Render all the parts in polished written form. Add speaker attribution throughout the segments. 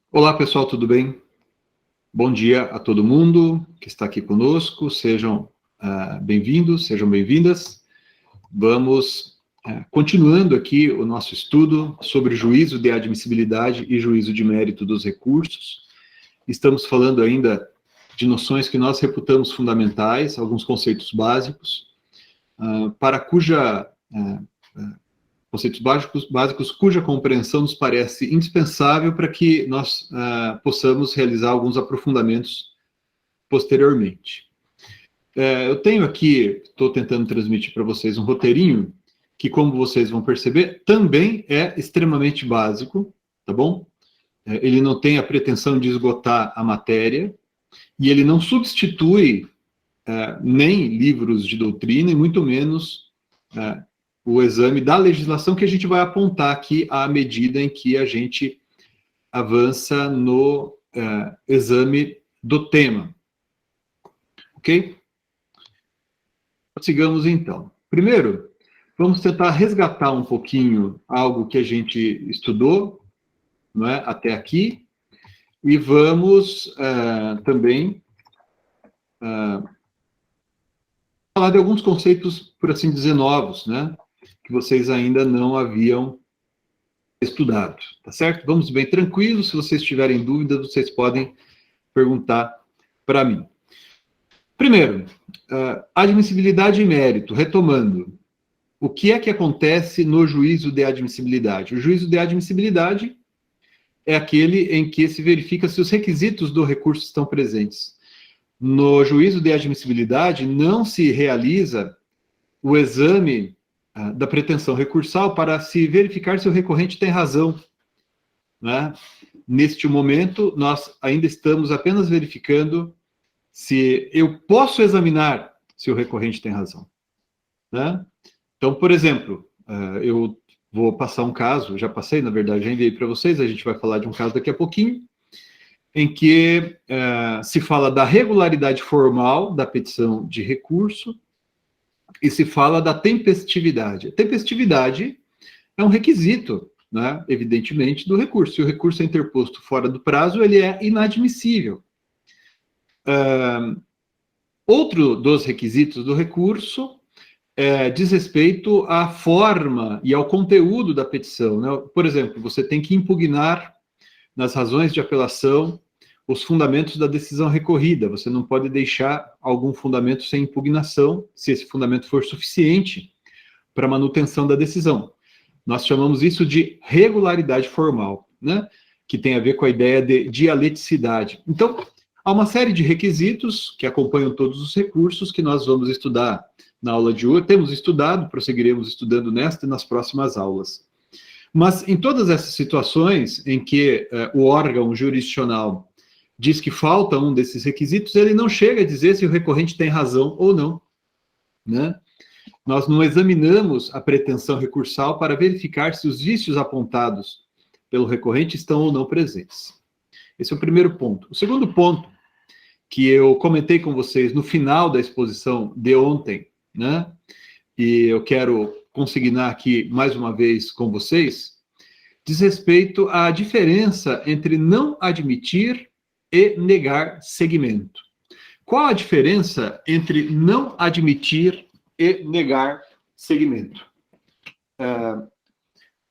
Speaker 1: Olá, pessoal, tudo bem? Bom dia a todo mundo que está aqui conosco. Sejam bem-vindos, sejam bem-vindas. Vamos continuando aqui o nosso estudo sobre juízo de admissibilidade e juízo de mérito dos recursos. Estamos falando ainda de noções que nós reputamos fundamentais, alguns conceitos básicos, conceitos básicos cuja compreensão nos parece indispensável para que nós possamos realizar alguns aprofundamentos posteriormente. Eu tenho aqui, estou tentando transmitir para vocês um roteirinho, que, como vocês vão perceber, também é extremamente básico, tá bom? Ele não tem a pretensão de esgotar a matéria, e ele não substitui nem livros de doutrina, e muito menos o exame da legislação que a gente vai apontar aqui à medida em que a gente avança no exame do tema. Ok? Sigamos então. Primeiro, vamos tentar resgatar um pouquinho algo que a gente estudou, não é, até aqui, e vamos também falar de alguns conceitos, por assim dizer, novos, né? Que vocês ainda não haviam estudado, tá certo? Vamos bem tranquilos, se vocês tiverem dúvidas, vocês podem perguntar para mim. Primeiro, admissibilidade e mérito, retomando. O que é que acontece no juízo de admissibilidade? O juízo de admissibilidade é aquele em que se verifica se os requisitos do recurso estão presentes. No juízo de admissibilidade, não se realiza o exame da pretensão recursal para se verificar se o recorrente tem razão, né? Neste momento, nós ainda estamos apenas verificando se eu posso examinar se o recorrente tem razão, né? Então, por exemplo, eu vou passar um caso, já passei, na verdade, já enviei para vocês, a gente vai falar de um caso daqui a pouquinho, em que se fala da regularidade formal da petição de recurso e se fala da tempestividade. A tempestividade é um requisito, né, evidentemente, do recurso. Se o recurso é interposto fora do prazo, ele é inadmissível. Outro dos requisitos do recurso diz respeito à forma e ao conteúdo da petição, né? Por exemplo, você tem que impugnar nas razões de apelação os fundamentos da decisão recorrida. Você não pode deixar algum fundamento sem impugnação, se esse fundamento for suficiente para manutenção da decisão. Nós chamamos isso de regularidade formal, né? Que tem a ver com a ideia de dialeticidade. Então, há uma série de requisitos que acompanham todos os recursos que nós vamos estudar na aula de hoje. Temos estudado, prosseguiremos estudando nesta e nas próximas aulas. Mas em todas essas situações em que o órgão jurisdicional diz que falta um desses requisitos, ele não chega a dizer se o recorrente tem razão ou não, né? Nós não examinamos a pretensão recursal para verificar se os vícios apontados pelo recorrente estão ou não presentes. Esse é o primeiro ponto. O segundo ponto, que eu comentei com vocês no final da exposição de ontem, né? E eu quero consignar aqui mais uma vez com vocês, diz respeito à diferença entre não admitir e negar seguimento. Qual a diferença entre não admitir e negar seguimento?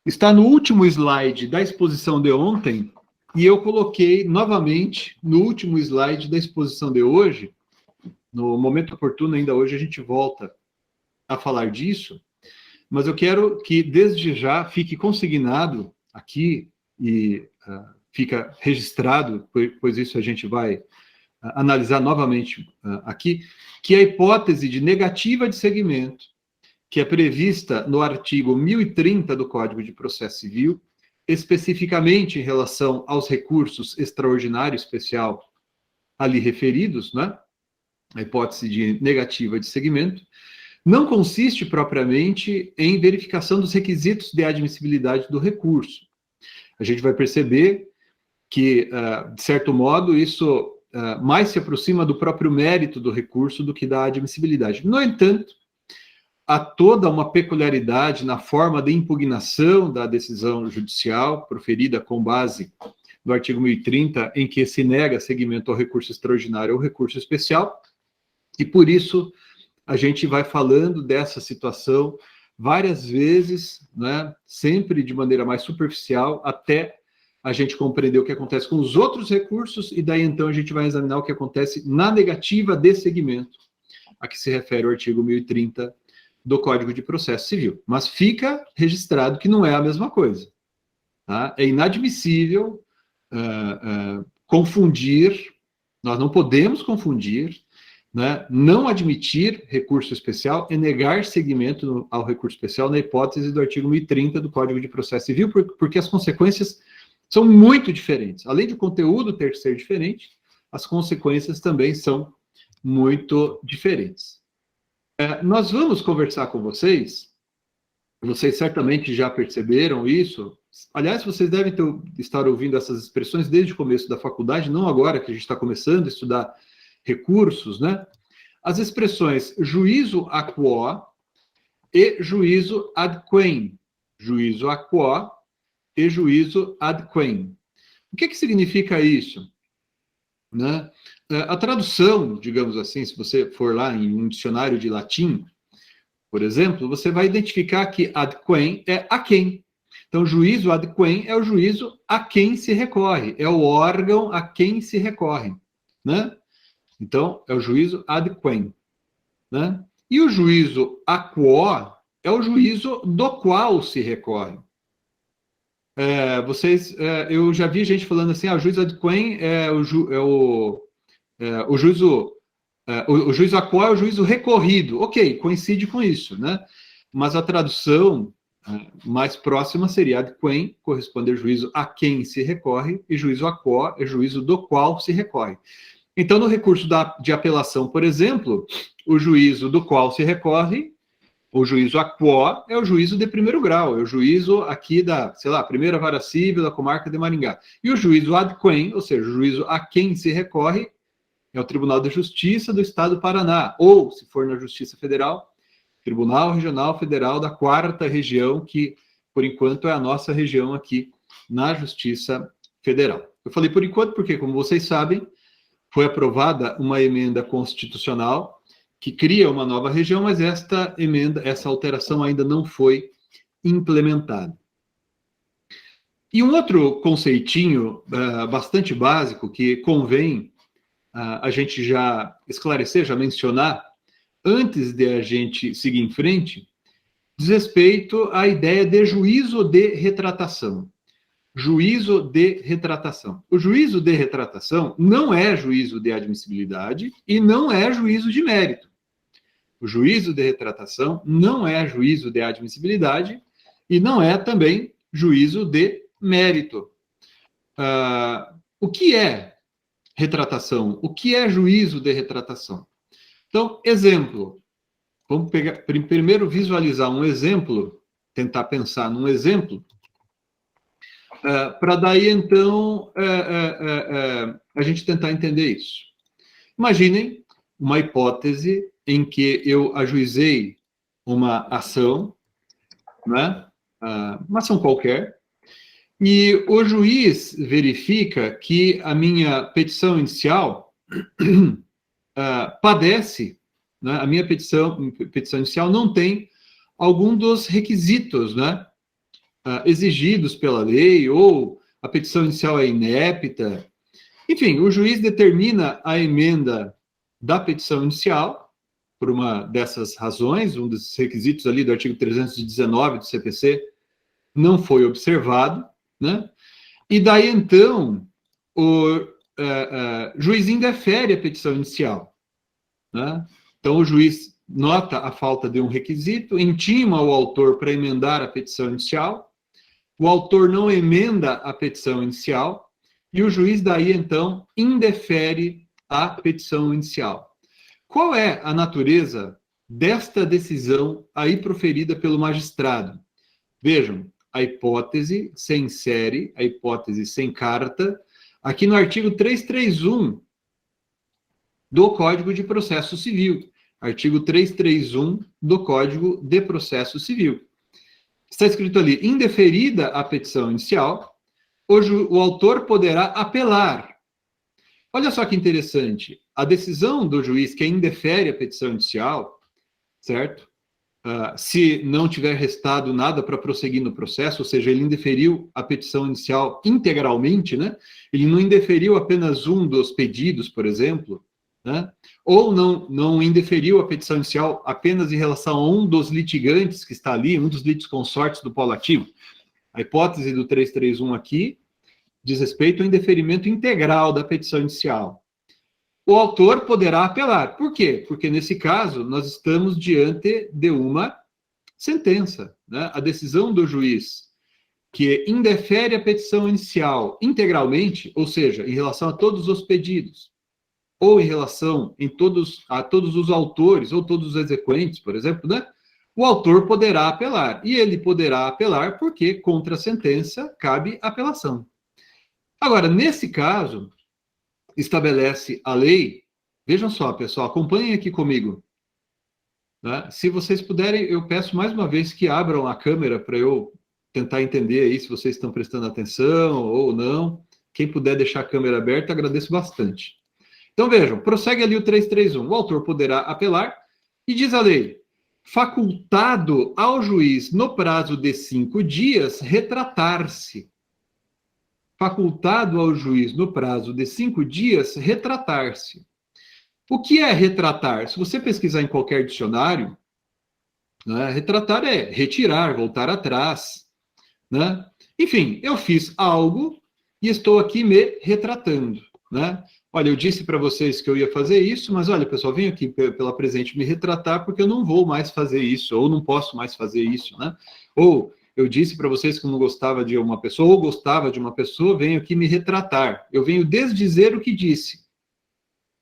Speaker 1: Está no último slide da exposição de ontem, e eu coloquei novamente no último slide da exposição de hoje. No momento oportuno, ainda hoje, a gente volta a falar disso, mas eu quero que desde já fique consignado aqui e fica registrado, pois isso a gente vai analisar novamente aqui, que a hipótese de negativa de seguimento, que é prevista no artigo 1030 do Código de Processo Civil, especificamente em relação aos recursos extraordinário especial ali referidos, né? A hipótese de negativa de seguimento, não consiste propriamente em verificação dos requisitos de admissibilidade do recurso. A gente vai perceber que, de certo modo, isso mais se aproxima do próprio mérito do recurso do que da admissibilidade. No entanto, há toda uma peculiaridade na forma de impugnação da decisão judicial proferida com base do artigo 1030, em que se nega seguimento ao recurso extraordinário ou recurso especial, e por isso a gente vai falando dessa situação várias vezes, né, sempre de maneira mais superficial, até a gente compreender o que acontece com os outros recursos, e daí então a gente vai examinar o que acontece na negativa de seguimento, a que se refere o artigo 1030 do Código de Processo Civil. Mas fica registrado que não é a mesma coisa. Tá? É inadmissível confundir, nós não podemos confundir, né, não admitir recurso especial e negar seguimento ao recurso especial na hipótese do artigo 1030 do Código de Processo Civil, porque as consequências são muito diferentes. Além de o conteúdo ter que ser diferente, as consequências também são muito diferentes. Nós vamos conversar com vocês certamente já perceberam isso. Aliás, vocês devem estar ouvindo essas expressões desde o começo da faculdade, não agora que a gente está começando a estudar recursos, né? As expressões juízo a quo e juízo ad quem. Juízo a quo e juízo ad quem. O que significa isso? Né? A tradução, digamos assim, se você for lá em um dicionário de latim, por exemplo, você vai identificar que ad quem é a quem. Então, juízo ad quem é o juízo a quem se recorre, é o órgão a quem se recorre, né? Então, é o juízo ad quem, né? E o juízo a quo é o juízo do qual se recorre. Eu já vi gente falando assim, o juízo ad quem é o juízo... o juízo a quo é o juízo recorrido. Ok, coincide com isso, né? Mas a tradução mais próxima seria ad quem, corresponde ao juízo a quem se recorre, e juízo a quo é juízo do qual se recorre. Então, no recurso de apelação, por exemplo, o juízo do qual se recorre, o juízo a quo é o juízo de primeiro grau, é o juízo aqui da, sei lá, primeira vara civil da comarca de Maringá. E o juízo ad quem, ou seja, o juízo a quem se recorre, é o Tribunal de Justiça do Estado do Paraná, ou, se for na Justiça Federal, Tribunal Regional Federal da 4ª Região, que, por enquanto, é a nossa região aqui na Justiça Federal. Eu falei por enquanto porque, como vocês sabem, foi aprovada uma emenda constitucional que cria uma nova região, mas essa alteração ainda não foi implementada. E um outro conceitinho bastante básico que convém a gente já esclarecer, já mencionar, antes de a gente seguir em frente, diz respeito à ideia de juízo de retratação. Juízo de retratação. O juízo de retratação não é juízo de admissibilidade e não é juízo de mérito. O juízo de retratação não é juízo de admissibilidade e não é também juízo de mérito. O que é retratação? O que é juízo de retratação? Então, exemplo. Vamos primeiro visualizar um exemplo, tentar pensar num exemplo, para daí, então, a gente tentar entender isso. Imaginem uma hipótese em que eu ajuizei uma ação, né? Uma ação qualquer, e o juiz verifica que a minha petição inicial padece, né? A minha petição inicial não tem algum dos requisitos, né? Exigidos pela lei, ou a petição inicial é inépita. Enfim, o juiz determina a emenda da petição inicial, por uma dessas razões, um dos requisitos ali do artigo 319 do CPC não foi observado, né? E daí, então, o juiz indefere a petição inicial, né? Então, o juiz nota a falta de um requisito, intima o autor para emendar a petição inicial, o autor não emenda a petição inicial, e o juiz daí, então, indefere a petição inicial. Qual é a natureza desta decisão aí proferida pelo magistrado? Vejam, a hipótese se insere, a hipótese sem carta, aqui no artigo 331 do Código de Processo Civil. Artigo 331 do Código de Processo Civil. Está escrito ali, indeferida a petição inicial, o autor poderá apelar. Olha só que interessante. A decisão do juiz que indefere a petição inicial, certo? Se não tiver restado nada para prosseguir no processo, ou seja, ele indeferiu a petição inicial integralmente, né? Ele não indeferiu apenas um dos pedidos, por exemplo, né? Ou não indeferiu a petição inicial apenas em relação a um dos litigantes que está ali, um dos litisconsortes do polo ativo. A hipótese do 331 aqui diz respeito ao indeferimento integral da petição inicial. O autor poderá apelar. Por quê? Porque, nesse caso, nós estamos diante de uma sentença, né? A decisão do juiz que indefere a petição inicial integralmente, ou seja, em relação a todos os pedidos, ou em relação a todos os autores, ou todos os exequentes, por exemplo, né? O autor poderá apelar. E ele poderá apelar porque, contra a sentença, cabe apelação. Agora, nesse caso, estabelece a lei. Vejam só, pessoal, acompanhem aqui comigo. Né? Se vocês puderem, eu peço mais uma vez que abram a câmera para eu tentar entender aí se vocês estão prestando atenção ou não. Quem puder deixar a câmera aberta, agradeço bastante. Então, vejam, prossegue ali o 331. O autor poderá apelar e diz a lei: facultado ao juiz, no prazo de 5 dias, retratar-se. Facultado ao juiz, no prazo de 5 dias, retratar-se. O que é retratar? Se você pesquisar em qualquer dicionário, né, retratar é retirar, voltar atrás. Né? Enfim, eu fiz algo e estou aqui me retratando. Né? Olha, eu disse para vocês que eu ia fazer isso, mas olha, pessoal, venho aqui pela presente me retratar porque eu não vou mais fazer isso, ou não posso mais fazer isso. Né? Ou eu disse para vocês que eu não gostava de uma pessoa, ou gostava de uma pessoa, venho aqui me retratar. Eu venho desdizer o que disse.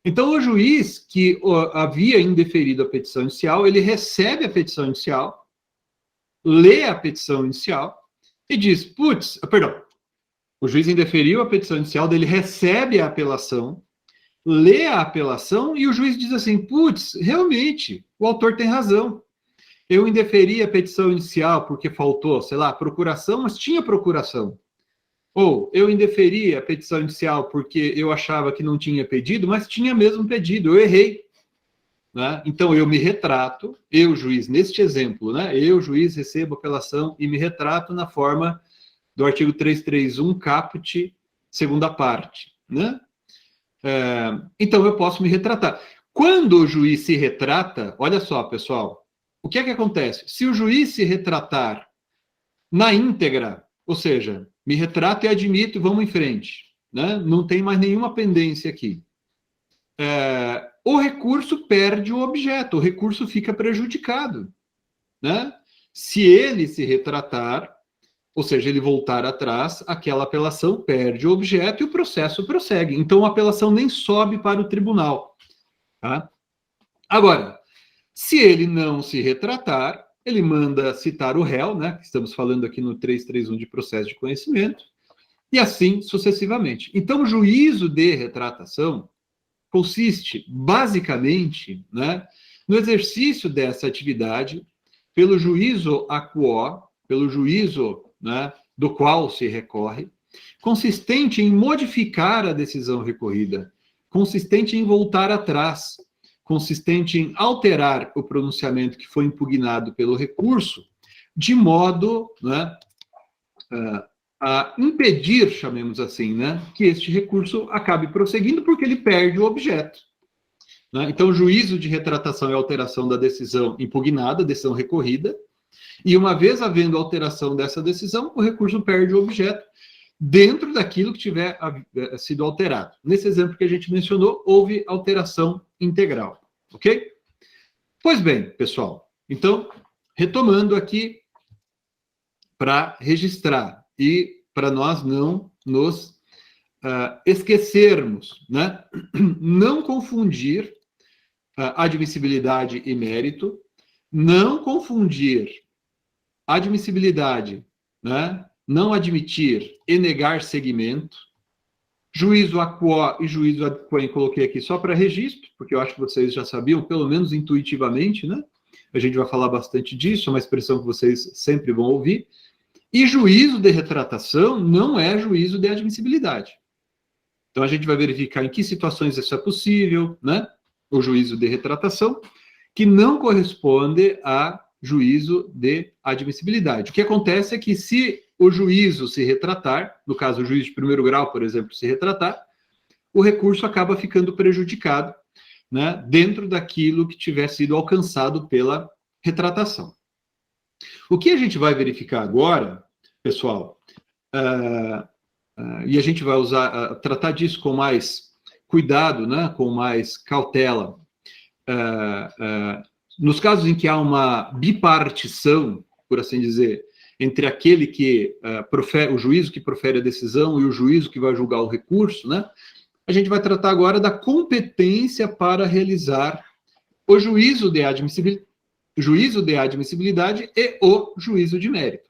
Speaker 1: Então, o juiz que havia indeferido a petição inicial, ele recebe a petição inicial, lê a petição inicial e diz, o juiz indeferiu a petição inicial, ele recebe a apelação, lê a apelação e o juiz diz assim, realmente, o autor tem razão. Eu indeferi a petição inicial porque faltou, sei lá, procuração, mas tinha procuração. Ou eu indeferi a petição inicial porque eu achava que não tinha pedido, mas tinha mesmo pedido, eu errei. Né? Então eu me retrato, eu, juiz, neste exemplo, né? Eu, juiz, recebo apelação e me retrato na forma do artigo 331, caput, segunda parte. Né? Então eu posso me retratar. Quando o juiz se retrata, olha só, pessoal, o que é que acontece? Se o juiz se retratar na íntegra, ou seja, me retrato e admito, vamos em frente, né? Não tem mais nenhuma pendência aqui. O recurso perde o objeto, o recurso fica prejudicado. Né? Se ele se retratar, ou seja, ele voltar atrás, aquela apelação perde o objeto e o processo prossegue. Então, a apelação nem sobe para o tribunal. Tá? Agora, se ele não se retratar, ele manda citar o réu, né? Estamos falando aqui no 331 de processo de conhecimento, e assim sucessivamente. Então, o juízo de retratação consiste, basicamente, né, no exercício dessa atividade pelo juízo a quo, pelo juízo, né, do qual se recorre, consistente em modificar a decisão recorrida, consistente em voltar atrás, consistente em alterar o pronunciamento que foi impugnado pelo recurso, de modo, né, a impedir, chamemos assim, né, que este recurso acabe prosseguindo porque ele perde o objeto. Né? Então, o juízo de retratação é alteração da decisão impugnada, decisão recorrida, e uma vez havendo alteração dessa decisão, o recurso perde o objeto dentro daquilo que tiver sido alterado. Nesse exemplo que a gente mencionou, houve alteração integral, ok? Pois bem, pessoal, então, retomando aqui para registrar e para nós não nos esquecermos, né? Não confundir admissibilidade e mérito, não confundir admissibilidade, né? Não admitir e negar seguimento, juízo a quo e juízo ad quem coloquei aqui só para registro, porque eu acho que vocês já sabiam, pelo menos intuitivamente, né? A gente vai falar bastante disso, é uma expressão que vocês sempre vão ouvir. E juízo de retratação não é juízo de admissibilidade. Então, a gente vai verificar em que situações isso é possível, né? O juízo de retratação, que não corresponde a juízo de admissibilidade. O que acontece é que se o juízo se retratar, no caso o juiz de primeiro grau, por exemplo, se retratar, o recurso acaba ficando prejudicado, né, dentro daquilo que tiver sido alcançado pela retratação. O que a gente vai verificar agora, pessoal, e a gente vai tratar disso com mais cuidado, né, com mais cautela, nos casos em que há uma bipartição, por assim dizer, entre aquele que o juízo que profere a decisão e o juízo que vai julgar o recurso, né? A gente vai tratar agora da competência para realizar o juízo de admissibilidade e o juízo de mérito.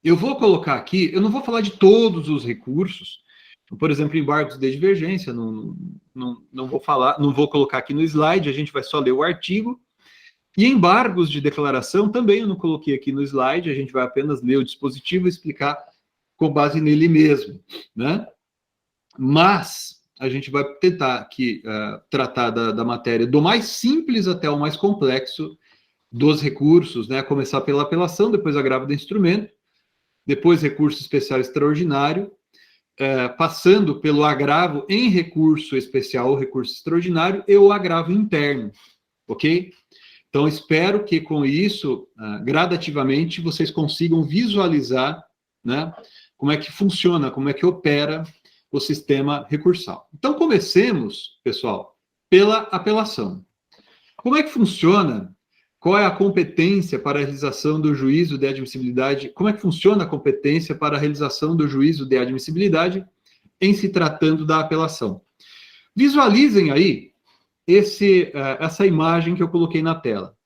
Speaker 1: Eu vou colocar aqui, eu não vou falar de todos os recursos, por exemplo, embargos de divergência, não vou falar, não vou colocar aqui no slide, a gente vai só ler o artigo. E embargos de declaração também eu não coloquei aqui no slide, a gente vai apenas ler o dispositivo e explicar com base nele mesmo, né? Mas a gente vai tentar aqui tratar da matéria do mais simples até o mais complexo dos recursos, né? Começar pela apelação, depois agravo de instrumento, depois recurso especial extraordinário, passando pelo agravo em recurso especial ou recurso extraordinário e o agravo interno, ok? Então, espero que com isso, gradativamente, vocês consigam visualizar, né, como é que funciona, como é que opera o sistema recursal. Então, comecemos, pessoal, pela apelação. Como é que funciona? Qual é a competência para a realização do juízo de admissibilidade? Como é que funciona a competência para a realização do juízo de admissibilidade em se tratando da apelação? Visualizem aí essa imagem que eu coloquei na tela.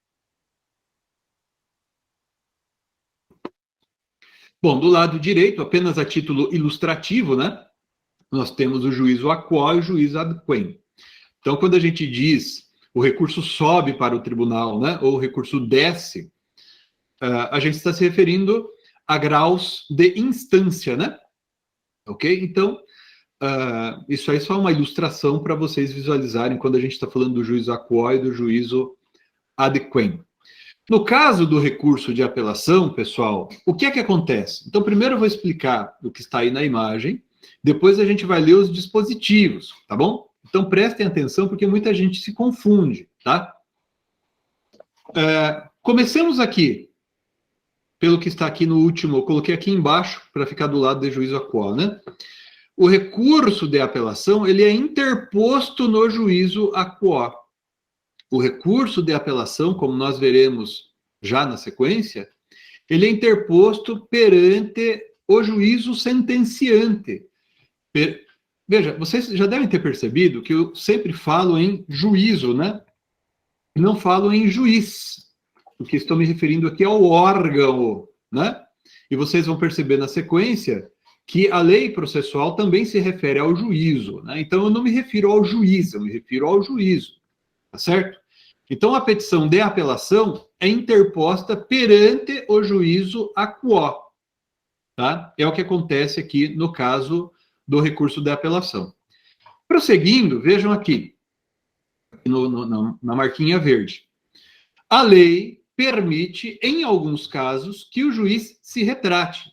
Speaker 1: Bom, do lado direito, apenas a título ilustrativo, né? Nós temos o juízo a quo e o juízo ad quem. Então, quando a gente diz o recurso sobe para o tribunal, né? Ou o recurso desce, a gente está se referindo a graus de instância, né? Ok? Então, isso aí é só uma ilustração para vocês visualizarem quando a gente está falando do juízo a quo e do juízo ad quem. No caso do recurso de apelação, pessoal, o que é que acontece? Então, primeiro eu vou explicar o que está aí na imagem, depois a gente vai ler os dispositivos, tá bom? Então, prestem atenção, porque muita gente se confunde, tá? Comecemos aqui, pelo que está aqui no último, eu coloquei aqui embaixo, para ficar do lado de juízo a quo, né? O recurso de apelação, ele é interposto no juízo a quo. O recurso de apelação, como nós veremos já na sequência, ele é interposto perante o juízo sentenciante. Veja, vocês já devem ter percebido que eu sempre falo em juízo, né? Não falo em juiz, porque estou me referindo aqui ao órgão, né? E vocês vão perceber na sequência que a lei processual também se refere ao juízo, né? Então, eu não me refiro ao juiz, eu me refiro ao juízo, tá certo? Então, a petição de apelação é interposta perante o juízo a quo, tá? É o que acontece aqui no caso do recurso de apelação. Prosseguindo, vejam aqui, na marquinha verde. A lei permite, em alguns casos, que o juiz se retrate.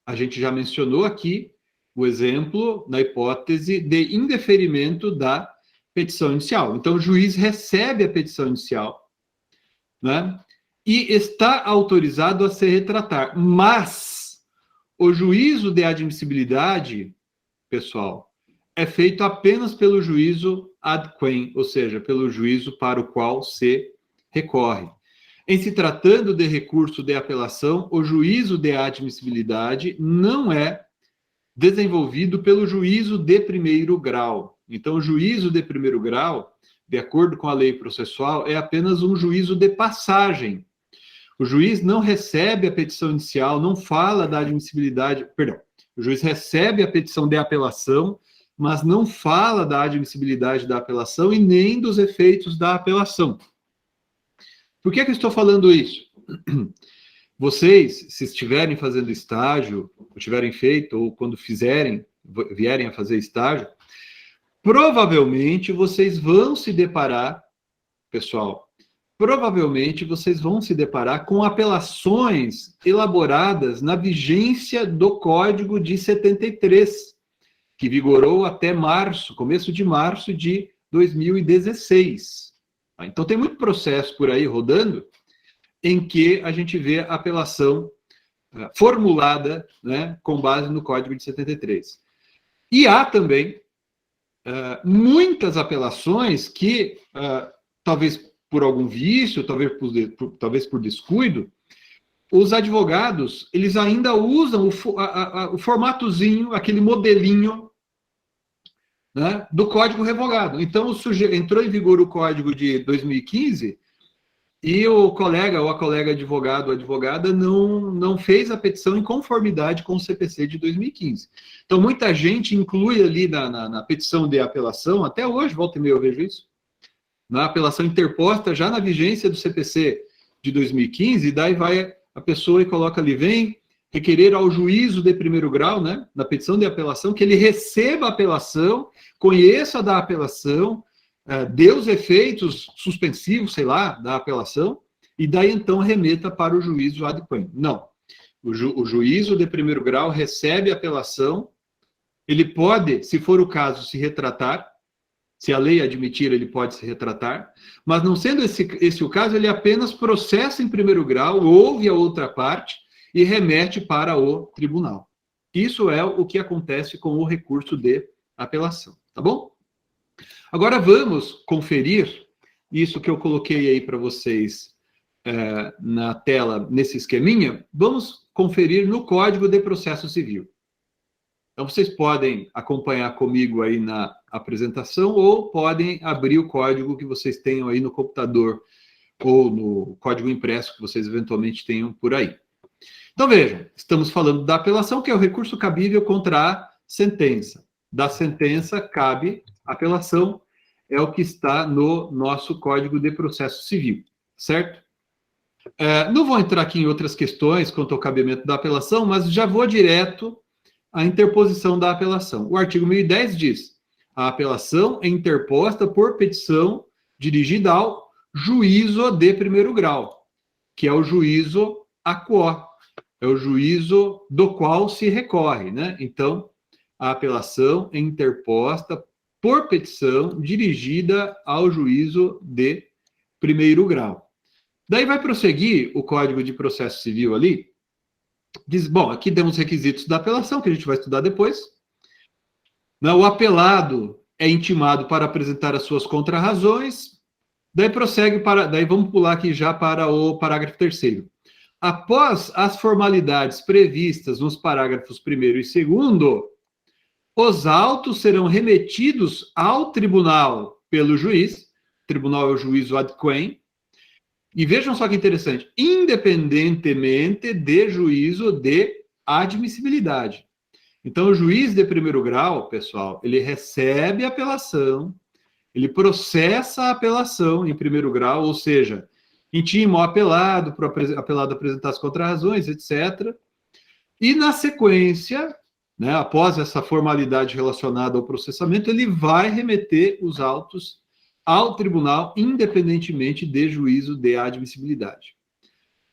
Speaker 1: A gente já mencionou aqui o exemplo na hipótese de indeferimento da petição inicial. Então, o juiz recebe a petição inicial, né, e está autorizado a se retratar. Mas o juízo de admissibilidade, pessoal, é feito apenas pelo juízo ad quem, ou seja, pelo juízo para o qual se recorre. Em se tratando de recurso de apelação, o juízo de admissibilidade não é desenvolvido pelo juízo de primeiro grau. Então, o juízo de primeiro grau, de acordo com a lei processual, é apenas um juízo de passagem. O juiz não recebe a petição inicial, não fala da admissibilidade, perdão, o juiz recebe a petição de apelação, mas não fala da admissibilidade da apelação e nem dos efeitos da apelação. Por que eu estou falando isso? Vocês, se estiverem fazendo estágio, ou tiverem feito, ou quando vierem a fazer estágio, provavelmente vocês vão se deparar, pessoal, provavelmente vocês vão se deparar com apelações elaboradas na vigência do Código de 73, que vigorou até março, começo de março de 2016. Então tem muito processo por aí rodando em que a gente vê a apelação formulada, né, com base no Código de 73. E há também muitas apelações que, talvez por algum vício, talvez por descuido, os advogados, eles ainda usam o formatozinho, aquele modelinho, né, do Código revogado. Então, entrou em vigor o Código de 2015 e o colega ou a colega advogado ou advogada não fez a petição em conformidade com o CPC de 2015. Então, muita gente inclui ali na petição de apelação, até hoje, volta e meia eu vejo isso, na apelação interposta já na vigência do CPC de 2015, e daí vai a pessoa e coloca ali, vem requerer ao juízo de primeiro grau, né, na petição de apelação, que ele receba a apelação, conheça da apelação, dê os efeitos suspensivos, sei lá, da apelação, e daí então remeta para o juízo ad quem. Não. O juízo de primeiro grau recebe a apelação, ele pode, se for o caso, se retratar, se a lei admitir, ele pode se retratar, mas não sendo esse o caso, ele apenas processa em primeiro grau, ouve a outra parte e remete para o tribunal. Isso é o que acontece com o recurso de apelação, tá bom? Agora vamos conferir isso que eu coloquei aí para vocês na tela, nesse esqueminha, vamos conferir no Código de Processo Civil. Então, vocês podem acompanhar comigo aí na apresentação ou podem abrir o código que vocês tenham aí no computador ou no código impresso que vocês eventualmente tenham por aí. Então, vejam, estamos falando da apelação, que é o recurso cabível contra a sentença. Da sentença cabe apelação, é o que está no nosso Código de Processo Civil, certo? Não vou entrar aqui em outras questões quanto ao cabimento da apelação, mas já vou direto à interposição da apelação. O artigo 1010 diz: a apelação é interposta por petição dirigida ao juízo de primeiro grau, que é o juízo aquo, é o juízo do qual se recorre, né? Então, a apelação é interposta por petição dirigida ao juízo de primeiro grau. Daí vai prosseguir o Código de Processo Civil ali, diz, bom, aqui temos os requisitos da apelação, que a gente vai estudar depois. O apelado é intimado para apresentar as suas contrarrazões, daí prossegue daí vamos pular aqui já para o parágrafo 3º. Após as formalidades previstas nos parágrafos 1º e 2º, os autos serão remetidos ao tribunal pelo juiz, o tribunal é o juízo ad quem, e vejam só que interessante, independentemente de juízo de admissibilidade. Então, o juiz de primeiro grau, pessoal, ele recebe a apelação, ele processa a apelação em primeiro grau, ou seja, intima o apelado, para o apelado apresentar as contrarrazões, etc. E, na sequência, né, após essa formalidade relacionada ao processamento, ele vai remeter os autos ao tribunal, independentemente de juízo de admissibilidade.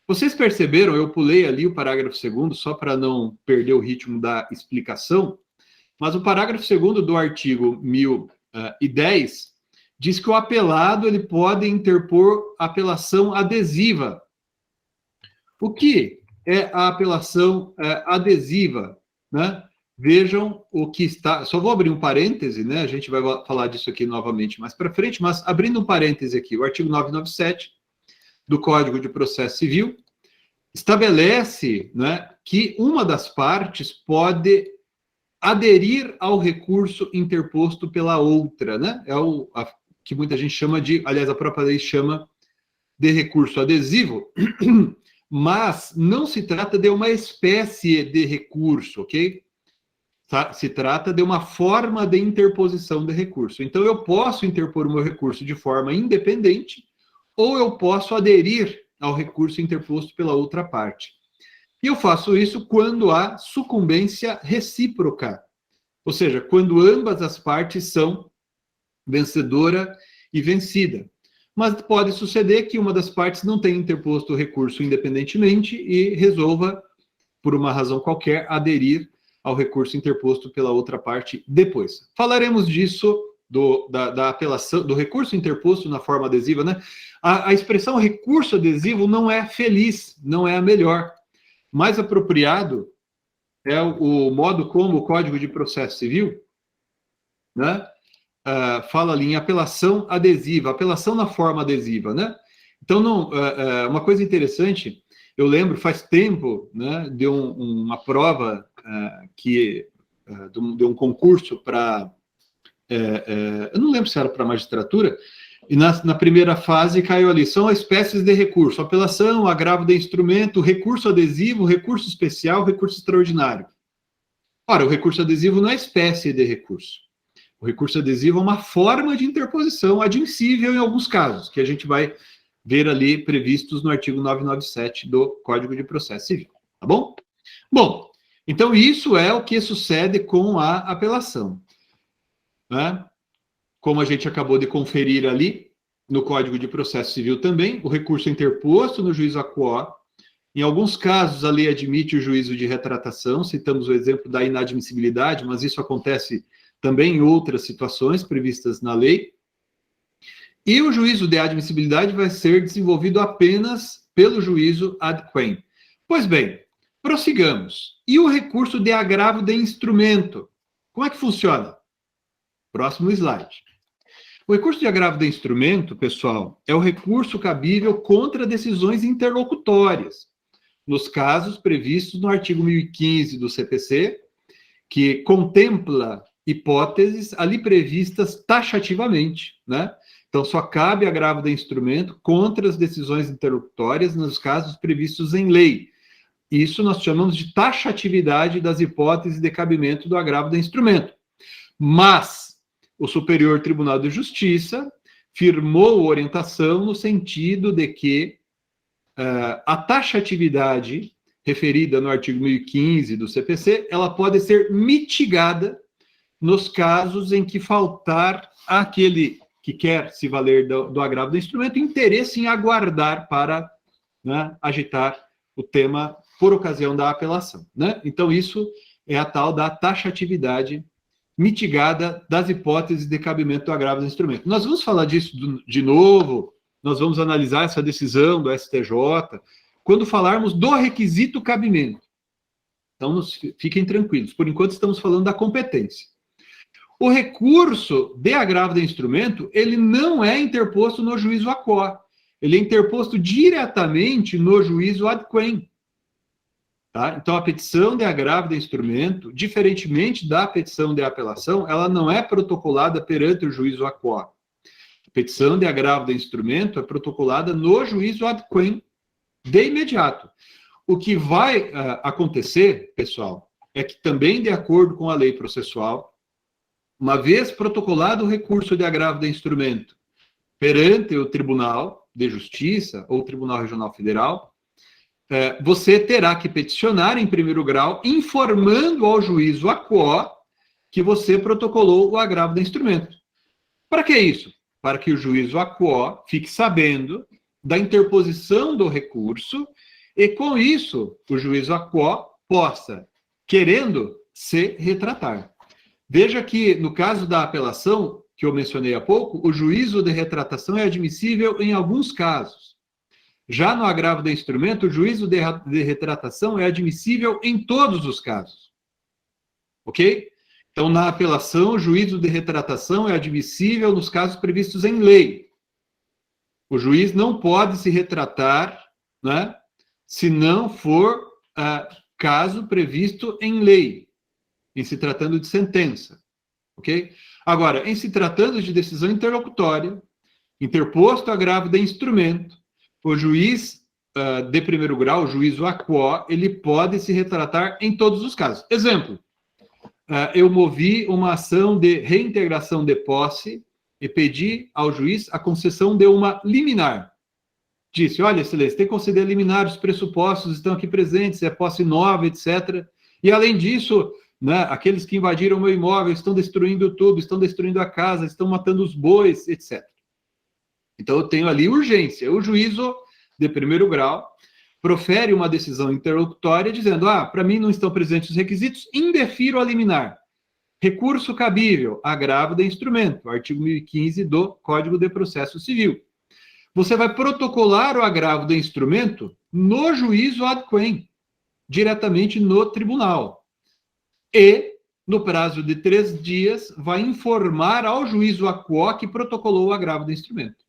Speaker 1: Vocês perceberam, eu pulei ali o parágrafo 2º, só para não perder o ritmo da explicação, mas o parágrafo 2º do artigo 1010 diz que o apelado ele pode interpor apelação adesiva. O que é a apelação adesiva, né? Vejam o que está... Só vou abrir um parêntese, né? A gente vai falar disso aqui novamente mais para frente, mas abrindo um parêntese aqui, o artigo 997 do Código de Processo Civil estabelece, né, que uma das partes pode aderir ao recurso interposto pela outra, né? É que muita gente chama de... Aliás, a própria lei chama de recurso adesivo, mas não se trata de uma espécie de recurso, ok? Se trata de uma forma de interposição de recurso. Então, eu posso interpor o meu recurso de forma independente ou eu posso aderir ao recurso interposto pela outra parte. E eu faço isso quando há sucumbência recíproca, ou seja, quando ambas as partes são vencedora e vencida. Mas pode suceder que uma das partes não tenha interposto o recurso independentemente e resolva, por uma razão qualquer, aderir ao recurso interposto pela outra parte depois. Falaremos disso, da apelação, do recurso interposto na forma adesiva, né? A expressão recurso adesivo não é feliz, não é a melhor. Mais apropriado é o modo como o Código de Processo Civil, né, fala ali em apelação adesiva, apelação na forma adesiva, né? Então, uma coisa interessante, eu lembro, faz tempo, né, de uma prova de um concurso para... eu não lembro se era para magistratura, e na primeira fase caiu ali, são espécies de recurso, apelação, agravo de instrumento, recurso adesivo, recurso especial, recurso extraordinário. Ora, o recurso adesivo não é espécie de recurso. O recurso adesivo é uma forma de interposição admissível em alguns casos, que a gente vai ver ali previstos no artigo 997 do Código de Processo Civil, tá bom? Bom, então isso é o que sucede com a apelação, né? Como a gente acabou de conferir ali no Código de Processo Civil também, o recurso interposto no juízo aquó, em alguns casos a lei admite o juízo de retratação, citamos o exemplo da inadmissibilidade, mas isso acontece também em outras situações previstas na lei. E o juízo de admissibilidade vai ser desenvolvido apenas pelo juízo ad quem. Pois bem, prossigamos. E o recurso de agravo de instrumento? Como é que funciona? Próximo slide. O recurso de agravo de instrumento, pessoal, é o recurso cabível contra decisões interlocutórias, nos casos previstos no artigo 1015 do CPC, que contempla hipóteses ali previstas taxativamente, né? Então, só cabe agravo de instrumento contra as decisões interlocutórias nos casos previstos em lei. Isso nós chamamos de taxatividade das hipóteses de cabimento do agravo de instrumento. Mas o Superior Tribunal de Justiça firmou orientação no sentido de que a taxatividade referida no artigo 1015 do CPC, ela pode ser mitigada nos casos em que faltar aquele que quer se valer do agravo do instrumento interesse em aguardar para, né, agitar o tema por ocasião da apelação, né? Então, isso é a tal da taxatividade mitigada das hipóteses de cabimento do agravo do instrumento. Nós vamos falar disso de novo, nós vamos analisar essa decisão do STJ, quando falarmos do requisito cabimento. Então, fiquem tranquilos. Por enquanto, estamos falando da competência. O recurso de agravo de instrumento, ele não é interposto no juízo aquó. Ele é interposto diretamente no juízo ad quem. Tá? Então, a petição de agravo de instrumento, diferentemente da petição de apelação, ela não é protocolada perante o juízo aquó. A petição de agravo de instrumento é protocolada no juízo ad quem de imediato. O que vai acontecer, pessoal, é que também, de acordo com a lei processual, uma vez protocolado o recurso de agravo de instrumento perante o Tribunal de Justiça ou Tribunal Regional Federal, você terá que peticionar em primeiro grau, informando ao juízo aquó que você protocolou o agravo de instrumento. Para que isso? Para que o juízo aquó fique sabendo da interposição do recurso e, com isso, o juízo aquó possa, querendo, se retratar. Veja que, no caso da apelação, que eu mencionei há pouco, o juízo de retratação é admissível em alguns casos. Já no agravo de instrumento, o juízo de retratação é admissível em todos os casos. Ok? Então, na apelação, o juízo de retratação é admissível nos casos previstos em lei. O juiz não pode se retratar, né, se não for caso previsto em lei, em se tratando de sentença. Ok? Agora, em se tratando de decisão interlocutória, interposto agravo de instrumento, o juiz de primeiro grau, o juízo aquó, ele pode se retratar em todos os casos. Exemplo, eu movi uma ação de reintegração de posse e pedi ao juiz a concessão de uma liminar. disse, olha, excelência, tem que conceder liminar, os pressupostos estão aqui presentes, é posse nova, etc. E, além disso, né, aqueles que invadiram o meu imóvel estão destruindo tudo, estão destruindo a casa, estão matando os bois, etc. Então, eu tenho ali urgência. O juízo de primeiro grau profere uma decisão interlocutória dizendo, para mim não estão presentes os requisitos, indefiro a liminar. Recurso cabível, agravo de instrumento, artigo 1015 do Código de Processo Civil. Você vai protocolar o agravo de instrumento no juízo ad quem, diretamente no tribunal. E, no prazo de 3 dias, vai informar ao juízo aquó que protocolou o agravo de instrumento.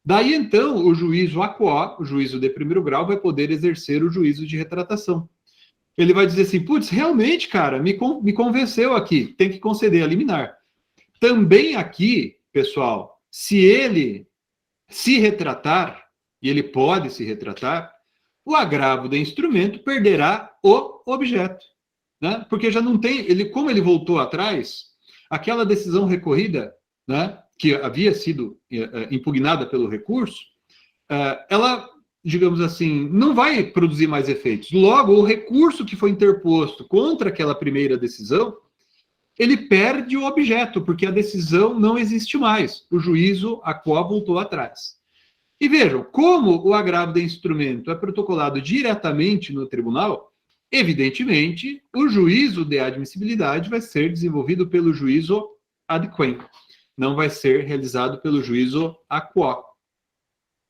Speaker 1: Daí, então, o juízo aquó, o juízo de primeiro grau, vai poder exercer o juízo de retratação. Ele vai dizer assim, putz, realmente, cara, me convenceu aqui, tem que conceder a liminar. Também aqui, pessoal, se ele se retratar, e ele pode se retratar, o agravo de instrumento perderá o objeto, né? Porque já não tem, como ele voltou atrás, aquela decisão recorrida, né, que havia sido impugnada pelo recurso, ela, digamos assim, não vai produzir mais efeitos. Logo, o recurso que foi interposto contra aquela primeira decisão, ele perde o objeto, porque a decisão não existe mais. O juízo aquó voltou atrás. E vejam, como o agravo de instrumento é protocolado diretamente no tribunal, evidentemente, o juízo de admissibilidade vai ser desenvolvido pelo juízo ad quem, não vai ser realizado pelo juízo aquó.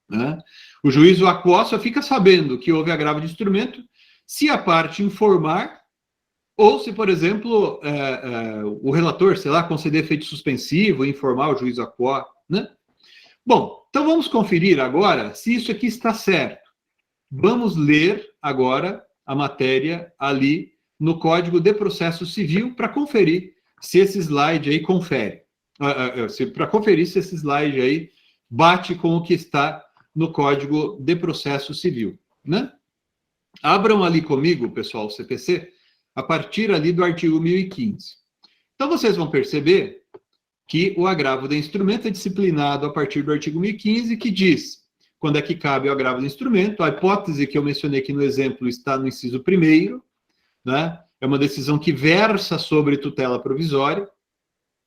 Speaker 1: Né? O juízo aquó só fica sabendo que houve agravo de instrumento se a parte informar ou se, por exemplo, o relator, sei lá, conceder efeito suspensivo, informar o juízo aquó, né? Bom, então vamos conferir agora se isso aqui está certo. Vamos ler agora a matéria ali no Código de Processo Civil para conferir se esse slide aí confere. Para conferir se esse slide aí bate com o que está no Código de Processo Civil, né? Abram ali comigo, pessoal, o CPC, a partir ali do artigo 1015. Então, vocês vão perceber que o agravo de instrumento é disciplinado a partir do artigo 1015, que diz quando é que cabe o agravo de instrumento. A hipótese que eu mencionei aqui no exemplo está no inciso 1º, né? É uma decisão que versa sobre tutela provisória,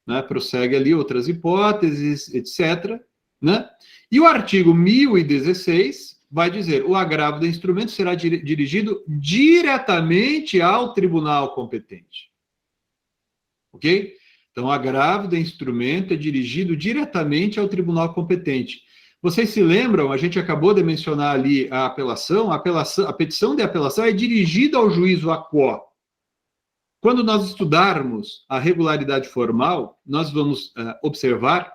Speaker 1: né? Prossegue ali outras hipóteses, etc., né? E o artigo 1016 vai dizer: o agravo de instrumento será dirigido diretamente ao tribunal competente. Ok? Então, o agravo de instrumento é dirigido diretamente ao tribunal competente. Vocês se lembram, a gente acabou de mencionar ali a apelação, a petição de apelação é dirigida ao juízo aquó. Quando nós estudarmos a regularidade formal, nós vamos observar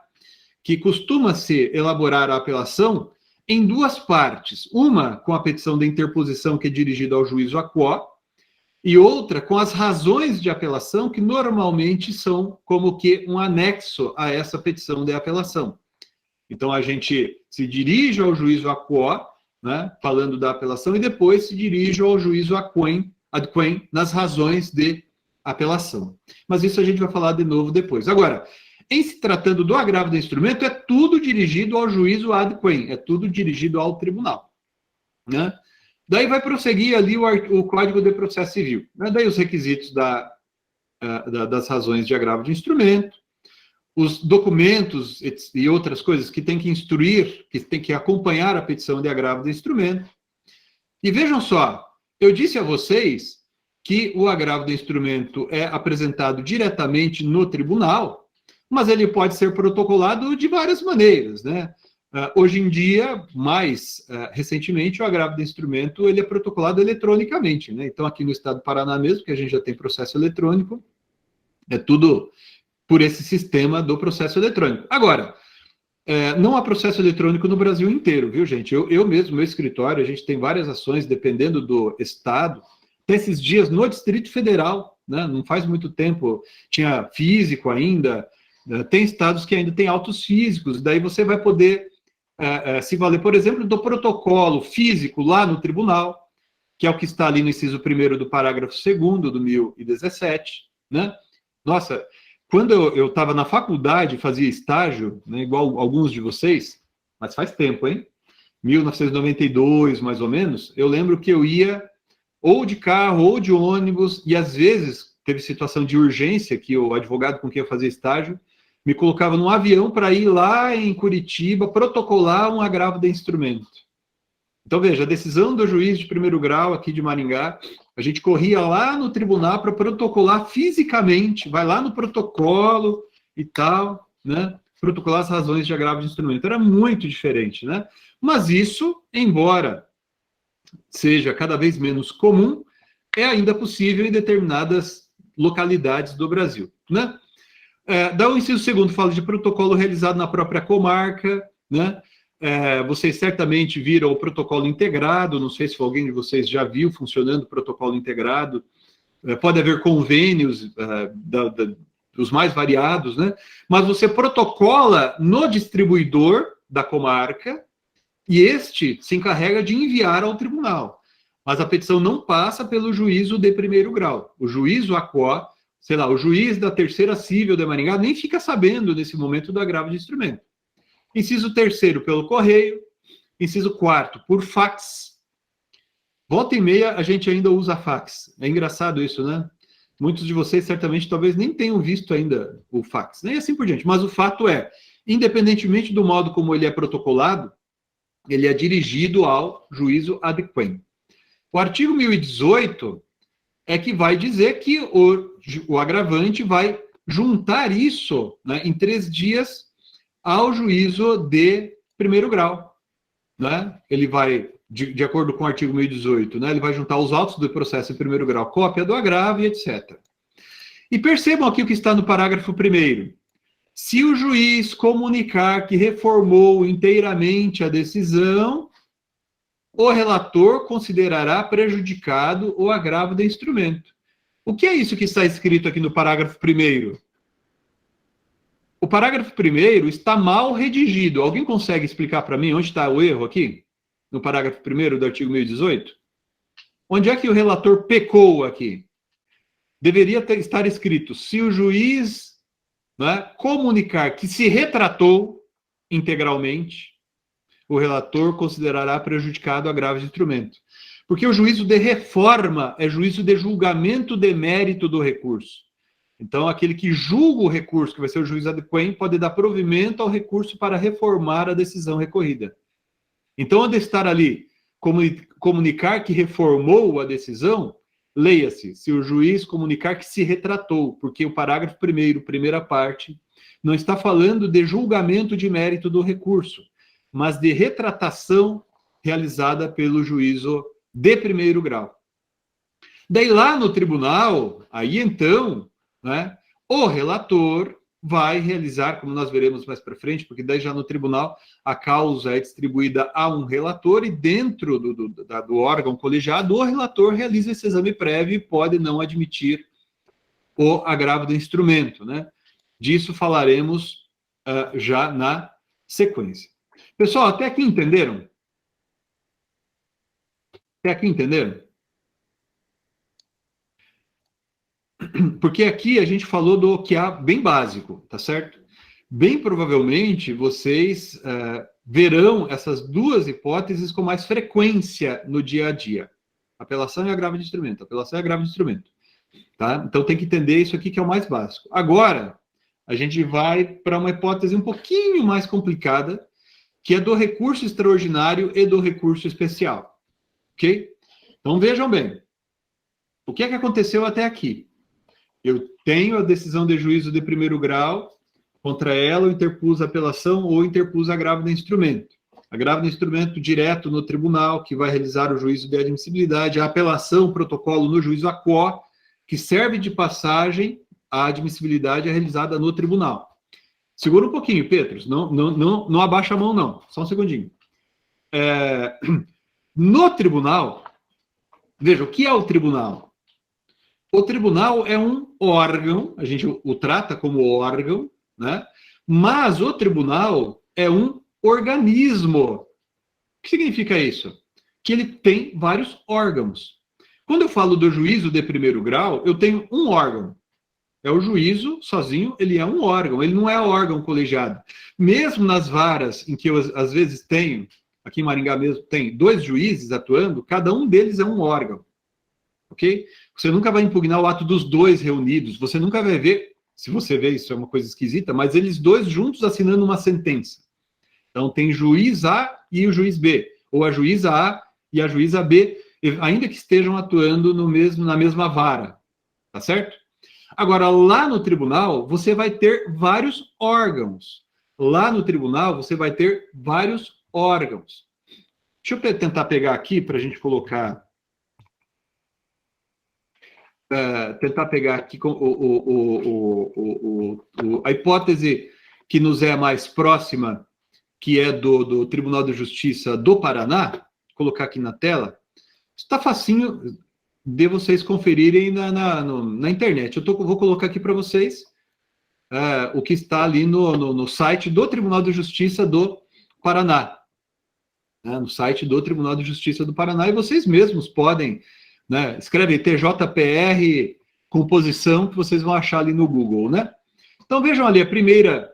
Speaker 1: que costuma-se elaborar a apelação em 2 partes. Uma com a petição de interposição, que é dirigida ao juízo aquó, e outra com as razões de apelação, que normalmente são como que um anexo a essa petição de apelação. Então, a gente se dirige ao juízo aquó, né, falando da apelação, e depois se dirige ao juízo ad quem nas razões de apelação. Mas isso a gente vai falar de novo depois. Agora, em se tratando do agravo de instrumento, é tudo dirigido ao juízo ad quem, é tudo dirigido ao tribunal, né? Daí vai prosseguir ali o Código de Processo Civil, né? Daí os requisitos das razões de agravo de instrumento, os documentos e outras coisas que tem que instruir, que tem que acompanhar a petição de agravo de instrumento. E vejam só, eu disse a vocês que o agravo de instrumento é apresentado diretamente no tribunal, mas ele pode ser protocolado de várias maneiras, né? Hoje em dia, mais recentemente, o agravo de instrumento ele é protocolado eletronicamente, né? Então, aqui no estado do Paraná mesmo, que a gente já tem processo eletrônico, é tudo por esse sistema do processo eletrônico. Agora, não há processo eletrônico no Brasil inteiro, viu, gente? Eu mesmo, meu escritório, a gente tem várias ações, dependendo do estado. Até esses dias, no Distrito Federal, né? Não faz muito tempo, tinha físico ainda. Tem estados que ainda têm autos físicos, daí você vai poder se valer, por exemplo, do protocolo físico lá no tribunal, que é o que está ali no inciso 1º do parágrafo 2º do 1017, né? Nossa, quando eu estava na faculdade, fazia estágio, né, igual alguns de vocês, mas faz tempo, hein? 1992, mais ou menos, eu lembro que eu ia ou de carro ou de ônibus, e às vezes teve situação de urgência que o advogado com quem eu fazia estágio me colocava num avião para ir lá em Curitiba protocolar um agravo de instrumento. Então, veja, a decisão do juiz de primeiro grau aqui de Maringá, a gente corria lá no tribunal para protocolar fisicamente, vai lá no protocolo e tal, né? Protocolar as razões de agravo de instrumento. Era muito diferente, né? Mas isso, embora seja cada vez menos comum, é ainda possível em determinadas localidades do Brasil, né? Da o inciso segundo fala de protocolo realizado na própria comarca, né? Vocês certamente viram o protocolo integrado, não sei se alguém de vocês já viu funcionando o protocolo integrado. Pode haver convênios dos mais variados, né? Mas você protocola no distribuidor da comarca e este se encarrega de enviar ao tribunal. Mas a petição não passa pelo juízo de primeiro grau. O juízo ACO, sei lá, o juiz da terceira cível de Maringá nem fica sabendo nesse momento do agravo de instrumento. Inciso terceiro, pelo correio. Inciso quarto, por fax. Volta e meia, a gente ainda usa fax. É engraçado isso, né? Muitos de vocês, certamente, talvez nem tenham visto ainda o fax. Nem assim por diante. Mas o fato é, independentemente do modo como ele é protocolado, ele é dirigido ao juízo ad quem. O artigo 1018 é que vai dizer que o agravante vai juntar isso, né, em 3 dias ao juízo de primeiro grau, né? Ele vai, de acordo com o artigo 1018, né, ele vai juntar os autos do processo em primeiro grau, cópia do agravo e etc. E percebam aqui o que está no parágrafo 1º. Se o juiz comunicar que reformou inteiramente a decisão, o relator considerará prejudicado o agravo do instrumento. O que é isso que está escrito aqui no parágrafo 1º? O parágrafo 1º está mal redigido. Alguém consegue explicar para mim onde está o erro aqui? No parágrafo 1º do artigo 1018? Onde é que o relator pecou aqui? Deveria estar escrito, se o juiz, né, comunicar que se retratou integralmente, o relator considerará prejudicado o agravo de instrumento. Porque o juízo de reforma é juízo de julgamento de mérito do recurso. Então, aquele que julga o recurso, que vai ser o juiz ad quem, pode dar provimento ao recurso para reformar a decisão recorrida. Então, onde estar ali, comunicar que reformou a decisão, leia-se, se o juiz comunicar que se retratou, porque o parágrafo 1º, primeira parte, não está falando de julgamento de mérito do recurso, mas de retratação realizada pelo juízo de primeiro grau. Daí lá no tribunal, aí então, né, o relator vai realizar, como nós veremos mais para frente, porque daí já no tribunal a causa é distribuída a um relator e dentro do órgão colegiado o relator realiza esse exame prévio e pode não admitir o agravo do instrumento, né? Disso falaremos já na sequência. Pessoal, até aqui entenderam? Até aqui entenderam? Porque aqui a gente falou do que há bem básico, tá certo? Bem provavelmente vocês verão essas duas hipóteses com mais frequência no dia a dia. Apelação e agravo de instrumento, apelação e agravo de instrumento. Tá? Então tem que entender isso aqui que é o mais básico. Agora, a gente vai para uma hipótese um pouquinho mais complicada, que é do recurso extraordinário e do recurso especial. Ok? Então vejam bem. O que é que aconteceu até aqui? Eu tenho a decisão de juízo de primeiro grau, contra ela eu interpus apelação ou interpus agravo de instrumento. Agravo de instrumento direto no tribunal, que vai realizar o juízo de admissibilidade, a apelação, protocolo no juízo ACO, que serve de passagem à admissibilidade realizada no tribunal. Segura um pouquinho, Petros, não abaixa a mão não, só um segundinho. No tribunal, veja, o que é o tribunal? O tribunal é um órgão, a gente o trata como órgão, né? Mas o tribunal é um organismo. O que significa isso? Que ele tem vários órgãos. Quando eu falo do juízo de primeiro grau, eu tenho um órgão. É o juízo sozinho, ele é um órgão, ele não é órgão colegiado. Mesmo nas varas em que eu às vezes tenho aqui em Maringá mesmo tem 2 juízes atuando, cada um deles é um órgão, ok? Você nunca vai impugnar o ato dos 2 reunidos, você nunca vai ver, se você vê, isso é uma coisa esquisita, mas eles 2 juntos assinando uma sentença. Então tem juiz A e o juiz B, ou a juíza A e a juíza B, ainda que estejam atuando na mesma vara, tá certo? Agora, lá no tribunal, você vai ter vários órgãos. Lá no tribunal, você vai ter vários órgãos. Deixa eu tentar pegar aqui para a gente colocar... tentar pegar aqui a hipótese que nos é mais próxima, que é do Tribunal de Justiça do Paraná. Vou colocar aqui na tela. Está facinho de vocês conferirem na internet. Vou colocar aqui para vocês o que está ali no site do Tribunal de Justiça do Paraná. No site do Tribunal de Justiça do Paraná, e vocês mesmos podem, né, escreve TJPR composição, que vocês vão achar ali no Google, né? Então vejam ali a primeira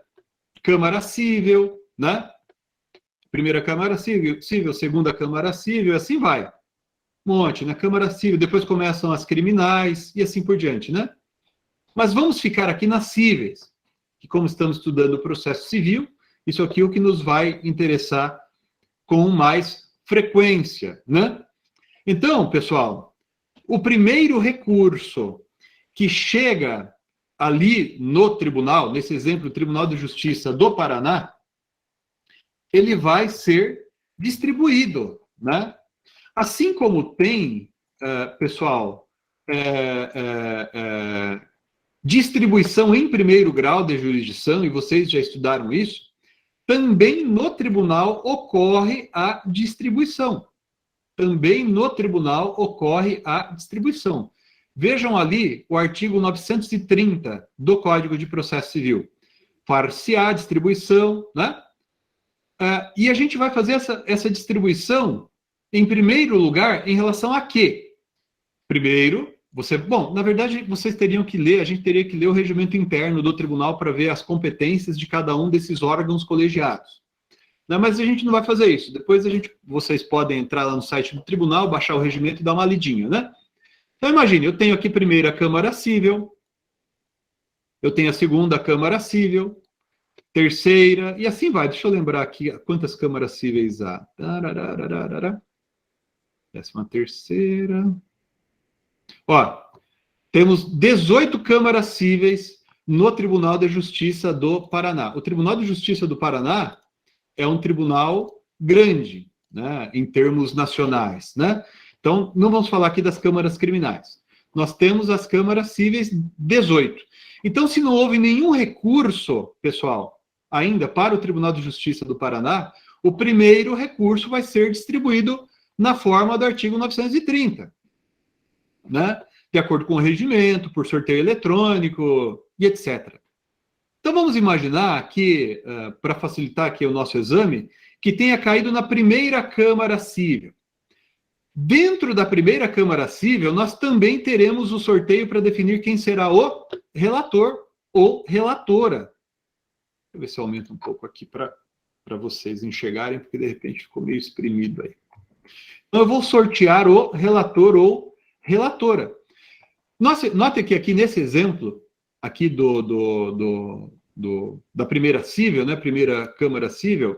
Speaker 1: Câmara Civil, né? Primeira Câmara Civil, segunda Câmara Civil, assim vai. Um monte, né? Câmara Civil, depois começam as criminais e assim por diante, né? Mas vamos ficar aqui nas cíveis, que como estamos estudando o processo civil, isso aqui é o que nos vai interessar com mais frequência, né? Então, pessoal, o primeiro recurso que chega ali no tribunal, nesse exemplo, o Tribunal de Justiça do Paraná, ele vai ser distribuído, né? Assim como tem, pessoal, distribuição em primeiro grau de jurisdição, e vocês já estudaram isso, também no tribunal ocorre a distribuição. Também no tribunal ocorre a distribuição. Vejam ali o artigo 930 do Código de Processo Civil. Far-se-á distribuição, né? E a gente vai fazer essa distribuição, em primeiro lugar, em relação a quê? Primeiro, na verdade, vocês teriam que ler, a gente teria que ler o regimento interno do tribunal para ver as competências de cada um desses órgãos colegiados. Não, mas a gente não vai fazer isso. Depois vocês podem entrar lá no site do tribunal, baixar o regimento e dar uma lidinha, né? Então, imagine, eu tenho aqui primeiro a Câmara Civil, eu tenho a segunda Câmara Civil, terceira, e assim vai. Deixa eu lembrar aqui quantas câmaras cíveis há. 13ª. Ó, temos 18 câmaras cíveis no Tribunal de Justiça do Paraná. O Tribunal de Justiça do Paraná é um tribunal grande, né, em termos nacionais, né? Então, não vamos falar aqui das câmaras criminais. Nós temos as câmaras cíveis 18. Então, se não houve nenhum recurso, pessoal, ainda para o Tribunal de Justiça do Paraná, o primeiro recurso vai ser distribuído na forma do artigo 930, né? De acordo com o regimento, por sorteio eletrônico e etc. Então, vamos imaginar que, para facilitar aqui o nosso exame, que tenha caído na primeira Câmara Civil. Dentro da primeira Câmara Civil, nós também teremos o sorteio para definir quem será o relator ou relatora. Deixa eu ver se eu aumento um pouco aqui para vocês enxergarem, porque de repente ficou meio exprimido aí. Então, eu vou sortear o relator ou relatora. Note que aqui nesse exemplo, aqui da primeira civil, né, primeira Câmara Civil,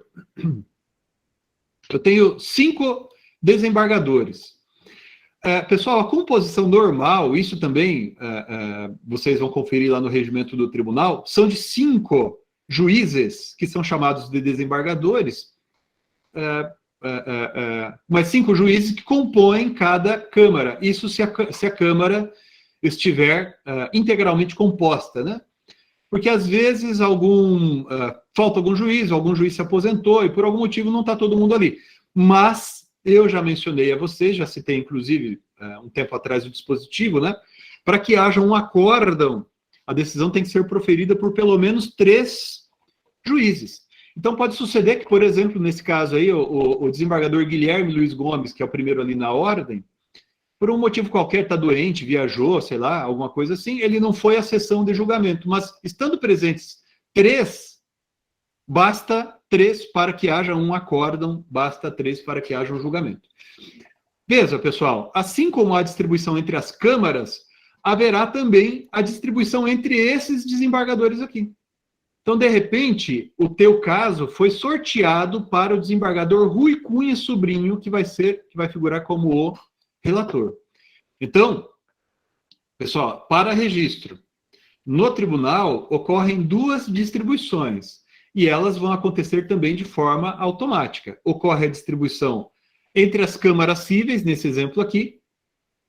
Speaker 1: eu tenho 5 desembargadores. Pessoal, a composição normal, isso também vocês vão conferir lá no regimento do tribunal, são de 5 juízes, que são chamados de desembargadores, mas 5 juízes que compõem cada Câmara. Isso se a Câmara estiver integralmente composta, né? Porque às vezes falta algum juiz se aposentou e por algum motivo não está todo mundo ali. Mas eu já mencionei a vocês, já citei inclusive um tempo atrás o dispositivo, né? Para que haja um acórdão, a decisão tem que ser proferida por pelo menos 3 juízes. Então pode suceder que, por exemplo, nesse caso aí, o desembargador Guilherme Luiz Gomes, que é o primeiro ali na ordem, por um motivo qualquer, está doente, viajou, sei lá, alguma coisa assim, ele não foi à sessão de julgamento. Mas, estando presentes 3, basta 3 para que haja um acórdão, basta 3 para que haja um julgamento. Veja, pessoal, assim como há distribuição entre as câmaras, haverá também a distribuição entre esses desembargadores aqui. Então, de repente, o teu caso foi sorteado para o desembargador Rui Cunha Sobrinho, que vai figurar como o relator. Então, pessoal, para registro, no tribunal ocorrem 2 distribuições, e elas vão acontecer também de forma automática. Ocorre a distribuição entre as câmaras cíveis, nesse exemplo aqui,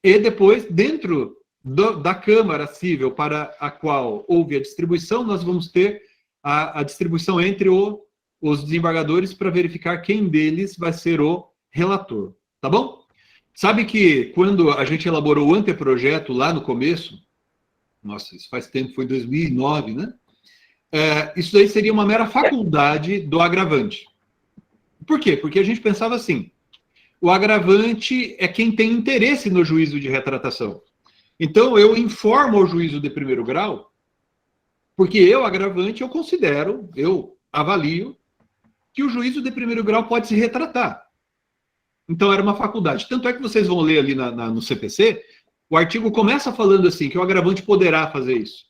Speaker 1: e depois, dentro da câmara cível para a qual houve a distribuição, nós vamos ter a distribuição entre os desembargadores para verificar quem deles vai ser o relator, tá bom? Sabe que quando a gente elaborou o anteprojeto lá no começo, nossa, isso faz tempo, foi em 2009, né? Isso daí seria uma mera faculdade do agravante. Por quê? Porque a gente pensava assim, o agravante é quem tem interesse no juízo de retratação. Então, eu informo ao juízo de primeiro grau, porque eu, agravante, eu avalio que o juízo de primeiro grau pode se retratar. Então, era uma faculdade. Tanto é que vocês vão ler ali no CPC, o artigo começa falando assim, que o agravante poderá fazer isso.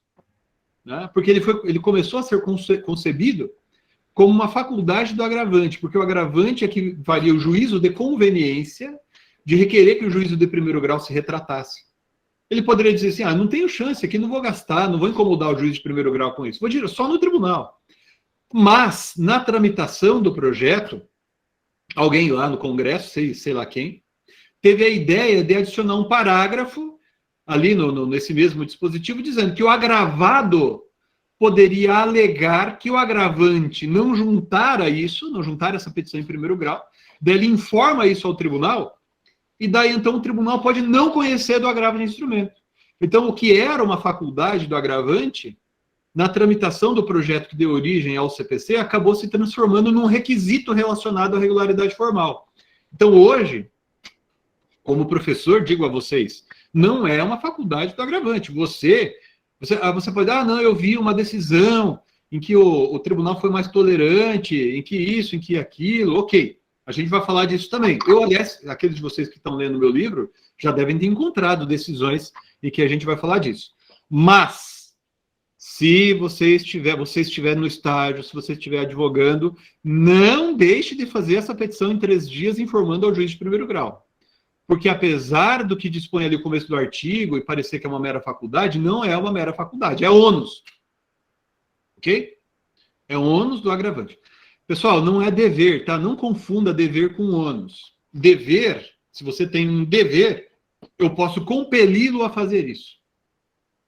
Speaker 1: Né? Porque ele começou a ser concebido como uma faculdade do agravante, porque o agravante é que faria o juízo de conveniência de requerer que o juízo de primeiro grau se retratasse. Ele poderia dizer assim, não tenho chance aqui, não vou gastar, não vou incomodar o juiz de primeiro grau com isso, vou dizer só no tribunal. Mas, na tramitação do projeto, alguém lá no Congresso, sei lá quem, teve a ideia de adicionar um parágrafo ali nesse mesmo dispositivo, dizendo que o agravado poderia alegar que o agravante não juntar essa petição em primeiro grau, daí ele informa isso ao tribunal, e daí, então, o tribunal pode não conhecer do agravo de instrumento. Então, o que era uma faculdade do agravante, na tramitação do projeto que deu origem ao CPC, acabou se transformando num requisito relacionado à regularidade formal. Então, hoje, como professor, digo a vocês, não é uma faculdade do agravante. Você pode, não, eu vi uma decisão em que o tribunal foi mais tolerante, em que isso, em que aquilo, ok. A gente vai falar disso também. Aliás, aqueles de vocês que estão lendo o meu livro já devem ter encontrado decisões em que a gente vai falar disso. Mas, se você estiver no estágio, se você estiver advogando, não deixe de fazer essa petição em 3 dias informando ao juiz de primeiro grau. Porque apesar do que dispõe ali o começo do artigo e parecer que é uma mera faculdade, não é uma mera faculdade, é ônus. Ok? É ônus do agravante. Pessoal, não é dever, tá? Não confunda dever com ônus. Dever, se você tem um dever, eu posso compeli-lo a fazer isso.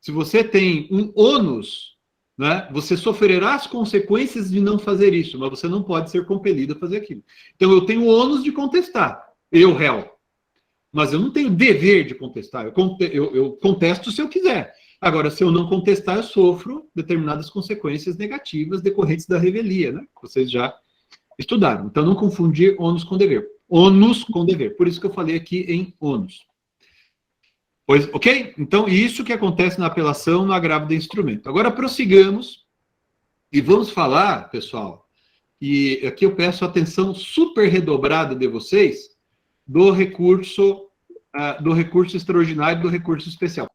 Speaker 1: Se você tem um ônus, né, você sofrerá as consequências de não fazer isso, mas você não pode ser compelido a fazer aquilo. Então, eu tenho o ônus de contestar, eu, réu. Mas eu não tenho dever de contestar. Eu contesto se eu quiser. Agora, se eu não contestar, eu sofro determinadas consequências negativas decorrentes da revelia, né? Vocês já estudaram. Então, não confundir ônus com dever. Ônus com dever. Por isso que eu falei aqui em ônus. Pois, ok? Então, isso que acontece na apelação no agravo de instrumento. Agora, prossigamos e vamos falar, pessoal, e aqui eu peço atenção super redobrada de vocês, do recurso extraordinário e do recurso especial.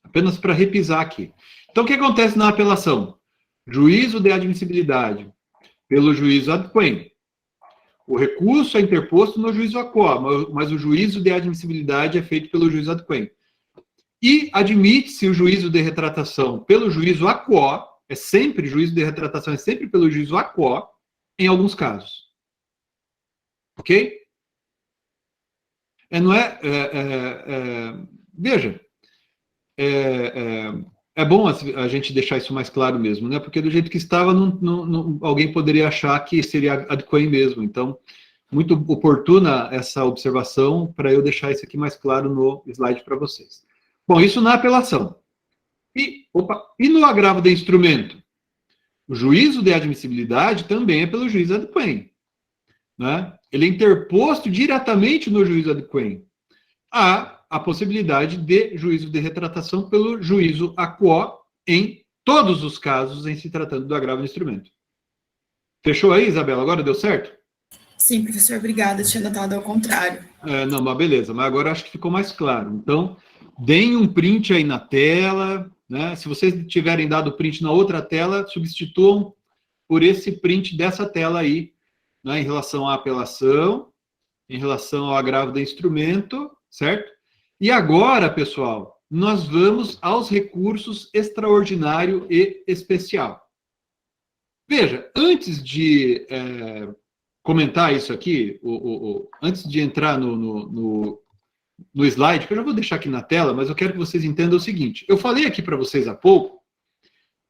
Speaker 1: Apenas para repisar aqui. Então, o que acontece na apelação? Juízo de admissibilidade pelo juízo ad quem. O recurso é interposto no juízo a quo, mas o juízo de admissibilidade é feito pelo juízo ad quem. E admite-se o juízo de retratação pelo juízo a quo, juízo de retratação é sempre pelo juízo a quo, em alguns casos. Ok? Veja, é bom a gente deixar isso mais claro mesmo, né? Porque do jeito que estava, alguém poderia achar que seria ad quem mesmo. Então, muito oportuna essa observação para eu deixar isso aqui mais claro no slide para vocês. Bom, isso na apelação. E no agravo de instrumento? O juízo de admissibilidade também é pelo juízo ad quem. Né? Ele é interposto diretamente no juízo ad quem. Há a possibilidade de juízo de retratação pelo juízo a quo em todos os casos em se tratando do agravo de instrumento. Fechou aí, Isabela? Agora deu certo?
Speaker 2: Sim, professor, obrigada. Eu tinha notado ao contrário.
Speaker 1: Não, mas beleza. Mas agora acho que ficou mais claro. Então, deem um print aí na tela, né? Se vocês tiverem dado print na outra tela, substituam por esse print dessa tela aí, né? Em relação à apelação, em relação ao agravo do instrumento, certo? E agora, pessoal, nós vamos aos recursos extraordinário e especial. Veja, antes de comentar isso aqui, antes de entrar no slide, que eu já vou deixar aqui na tela, mas eu quero que vocês entendam o seguinte. Eu falei aqui para vocês há pouco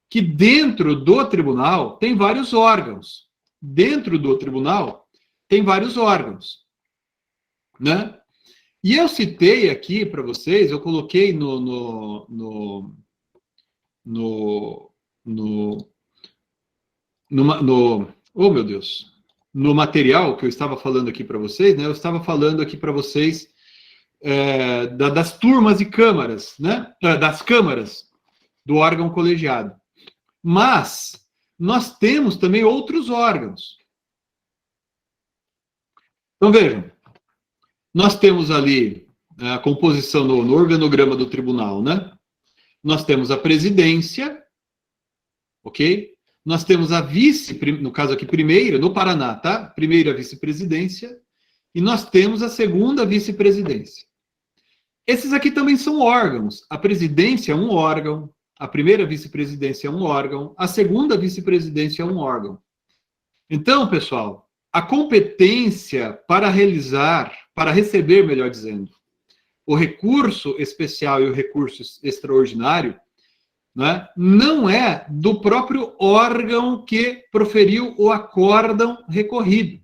Speaker 1: que dentro do tribunal tem vários órgãos. Dentro do tribunal tem vários órgãos, né? E eu citei aqui para vocês, eu coloquei no oh meu Deus, no material que eu estava falando aqui para vocês, né? Eu estava falando aqui para vocês das turmas e câmaras, né? Das câmaras do órgão colegiado. Mas nós temos também outros órgãos. Então vejam, nós temos ali a composição no organograma do tribunal, né? Nós temos a presidência, ok? Nós temos a vice, no caso aqui, primeira, no Paraná, tá? Primeira vice-presidência, e nós temos a segunda vice-presidência. Esses aqui também são órgãos. A presidência é um órgão, a primeira vice-presidência é um órgão, a segunda vice-presidência é um órgão. Então, pessoal, a competência para realizar, para receber, melhor dizendo, o recurso especial e o recurso extraordinário, né, não é do próprio órgão que proferiu o acórdão recorrido.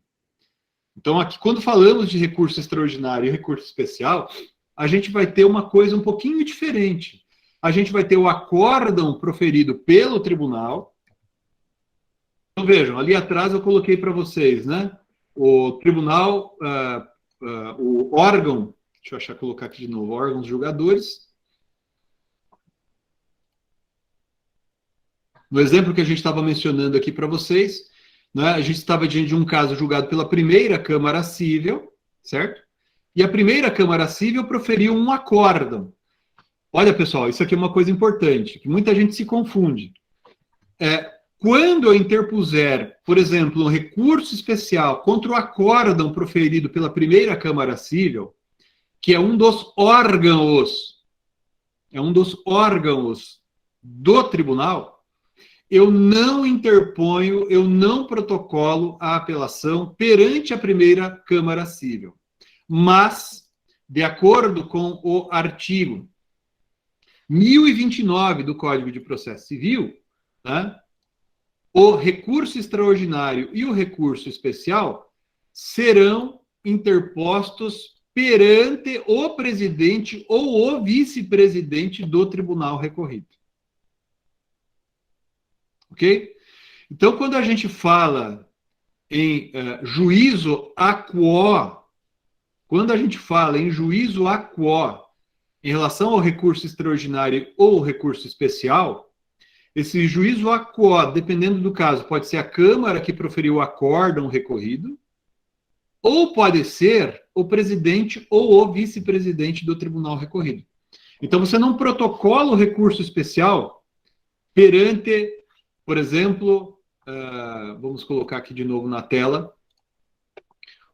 Speaker 1: Então, aqui, quando falamos de recurso extraordinário e recurso especial, a gente vai ter uma coisa um pouquinho diferente. A gente vai ter o acórdão proferido pelo tribunal. Então, vejam, ali atrás eu coloquei para vocês, né? O tribunal, o órgão, deixa eu colocar aqui de novo, órgãos julgadores. No exemplo que a gente estava mencionando aqui para vocês, né, a gente estava diante de um caso julgado pela primeira Câmara Cível, certo? E a primeira Câmara Cível proferiu um acórdão. Olha, pessoal, isso aqui é uma coisa importante, que muita gente se confunde. Quando eu interpuser, por exemplo, um recurso especial contra o acórdão proferido pela primeira Câmara Cível, que é um dos órgãos do tribunal, eu não interponho, eu não protocolo a apelação perante a primeira Câmara Cível. Mas, de acordo com o artigo 1029 do Código de Processo Civil, né, o recurso extraordinário e o recurso especial serão interpostos perante o presidente ou o vice-presidente do tribunal recorrido. Ok? Então, quando a gente fala em juízo a quo, quando a gente fala em juízo a quo em relação ao recurso extraordinário ou recurso especial, esse juízo a quo, dependendo do caso, pode ser a Câmara que proferiu o acórdão recorrido, ou pode ser o presidente ou o vice-presidente do tribunal recorrido. Então, você não protocola o recurso especial perante, por exemplo, vamos colocar aqui de novo na tela,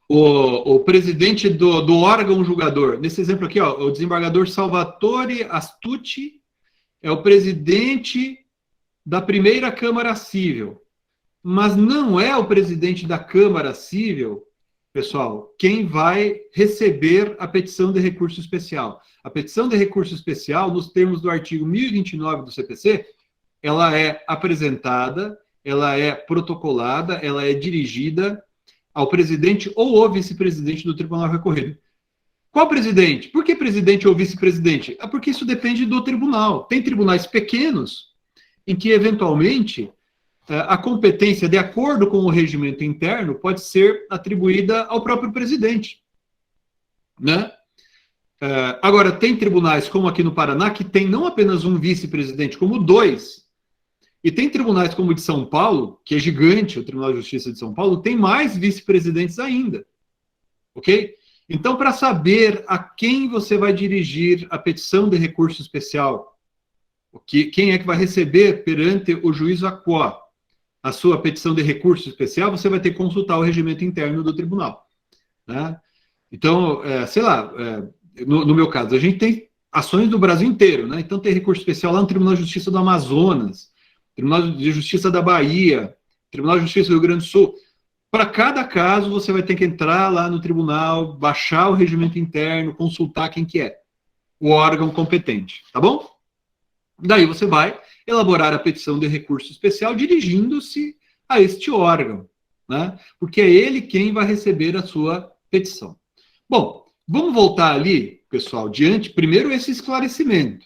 Speaker 1: o presidente do órgão julgador. Nesse exemplo aqui, ó, o desembargador Salvatore Astucci é o presidente da primeira Câmara Cível. Mas não é o presidente da Câmara Cível, pessoal, quem vai receber a petição de recurso especial. A petição de recurso especial, nos termos do artigo 1029 do CPC, ela é apresentada, ela é protocolada, ela é dirigida ao presidente ou ao vice-presidente do tribunal recorrido. Qual presidente? Por que presidente ou vice-presidente? É porque isso depende do tribunal. Tem tribunais pequenos em que, eventualmente, a competência, de acordo com o regimento interno, pode ser atribuída ao próprio presidente, né? Agora, tem tribunais, como aqui no Paraná, que tem não apenas um vice-presidente, como dois. E tem tribunais como o de São Paulo, que é gigante, o Tribunal de Justiça de São Paulo, tem mais vice-presidentes ainda. Ok? Então, para saber a quem você vai dirigir a petição de recurso especial, quem é que vai receber perante o juízo AQUA a sua petição de recurso especial, você vai ter que consultar o regimento interno do tribunal. Né? Então, sei lá, no meu caso, a gente tem ações do Brasil inteiro, né? Então tem recurso especial lá no Tribunal de Justiça do Amazonas, Tribunal de Justiça da Bahia, Tribunal de Justiça do Rio Grande do Sul. Para cada caso, você vai ter que entrar lá no tribunal, baixar o regimento interno, consultar quem que é o órgão competente, tá bom? Daí você vai elaborar a petição de recurso especial dirigindo-se a este órgão, né? Porque é ele quem vai receber a sua petição. Bom, vamos voltar ali, pessoal, primeiro esse esclarecimento.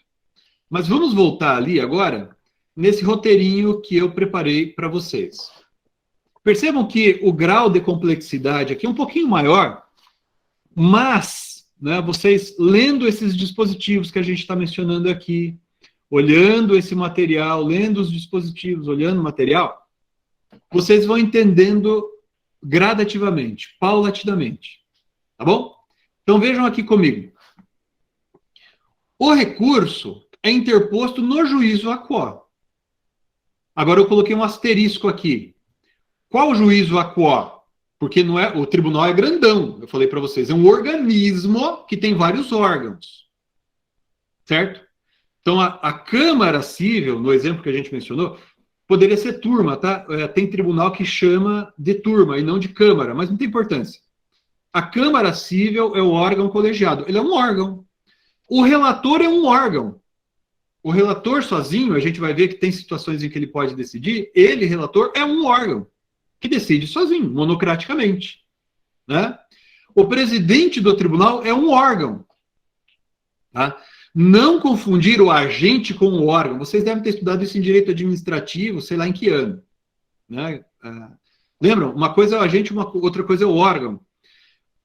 Speaker 1: Mas vamos voltar ali agora, nesse roteirinho que eu preparei para vocês. Percebam que o grau de complexidade aqui é um pouquinho maior, mas, né, vocês lendo esses dispositivos que a gente está mencionando aqui, olhando esse material, lendo os dispositivos, olhando o material, vocês vão entendendo gradativamente, paulatinamente. Tá bom? Então vejam aqui comigo. O recurso é interposto no juízo AQUA. Agora eu coloquei um asterisco aqui. Qual juízo AQUA? Porque não é, o tribunal é grandão, eu falei para vocês, é um organismo que tem vários órgãos. Certo? Então a Câmara Civil, no exemplo que a gente mencionou, poderia ser turma, tá? Tem tribunal que chama de turma e não de Câmara, mas não tem importância. A Câmara Civil é o órgão colegiado. Ele é um órgão. O relator é um órgão. O relator sozinho, a gente vai ver que tem situações em que ele pode decidir. Ele, relator, é um órgão que decide sozinho, monocraticamente. Né? O presidente do tribunal é um órgão. Tá? Não confundir o agente com o órgão. Vocês devem ter estudado isso em direito administrativo, sei lá em que ano. Né? Lembram? Uma coisa é o agente, outra coisa é o órgão.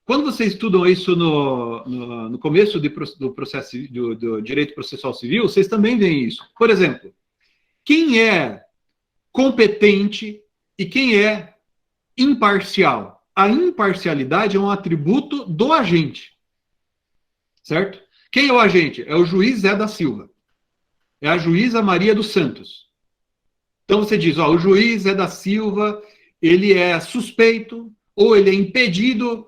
Speaker 1: Quando vocês estudam isso no começo do processo do direito processual civil, vocês também veem isso. Por exemplo, quem é competente e quem é imparcial? A imparcialidade é um atributo do agente. Certo? Quem é o agente? É o juiz Zé da Silva. É a juíza Maria dos Santos. Então você diz, ó, o juiz Zé da Silva, ele é suspeito ou ele é impedido,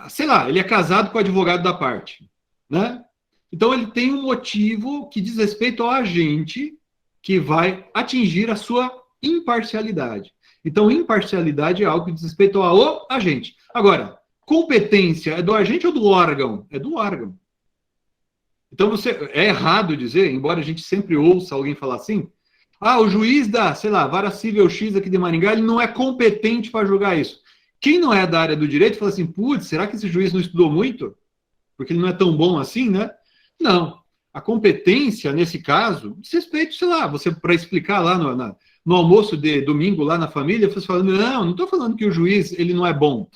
Speaker 1: sei lá, ele é casado com o advogado da parte, né? Então ele tem um motivo que diz respeito ao agente que vai atingir a sua imparcialidade. Então imparcialidade é algo que diz respeito ao agente. Agora, competência é do agente ou do órgão? É do órgão. Então é errado dizer, embora a gente sempre ouça alguém falar assim, o juiz da, sei lá, Vara Civil X aqui de Maringá, ele não é competente para julgar isso. Quem não é da área do direito fala assim, putz, será que esse juiz não estudou muito? Porque ele não é tão bom assim, né? Não. A competência, nesse caso, diz respeito, sei lá, você para explicar lá no almoço de domingo lá na família, você fala, não estou falando que o juiz ele não é bom.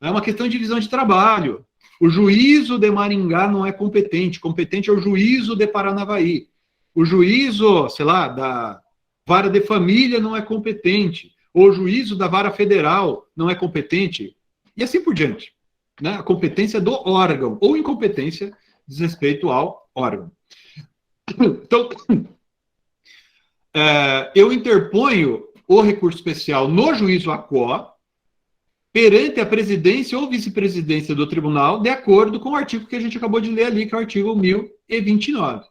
Speaker 1: É uma questão de divisão de trabalho. O juízo de Maringá não é competente. Competente é o juízo de Paranavaí. O juízo, sei lá, da Vara de Família não é competente. O juízo da Vara Federal não é competente. E assim por diante. Né? A competência do órgão, ou incompetência, diz respeito ao órgão. Então, eu interponho o recurso especial no juízo AQUA, perante a presidência ou vice-presidência do tribunal, de acordo com o artigo que a gente acabou de ler ali, que é o artigo 1029.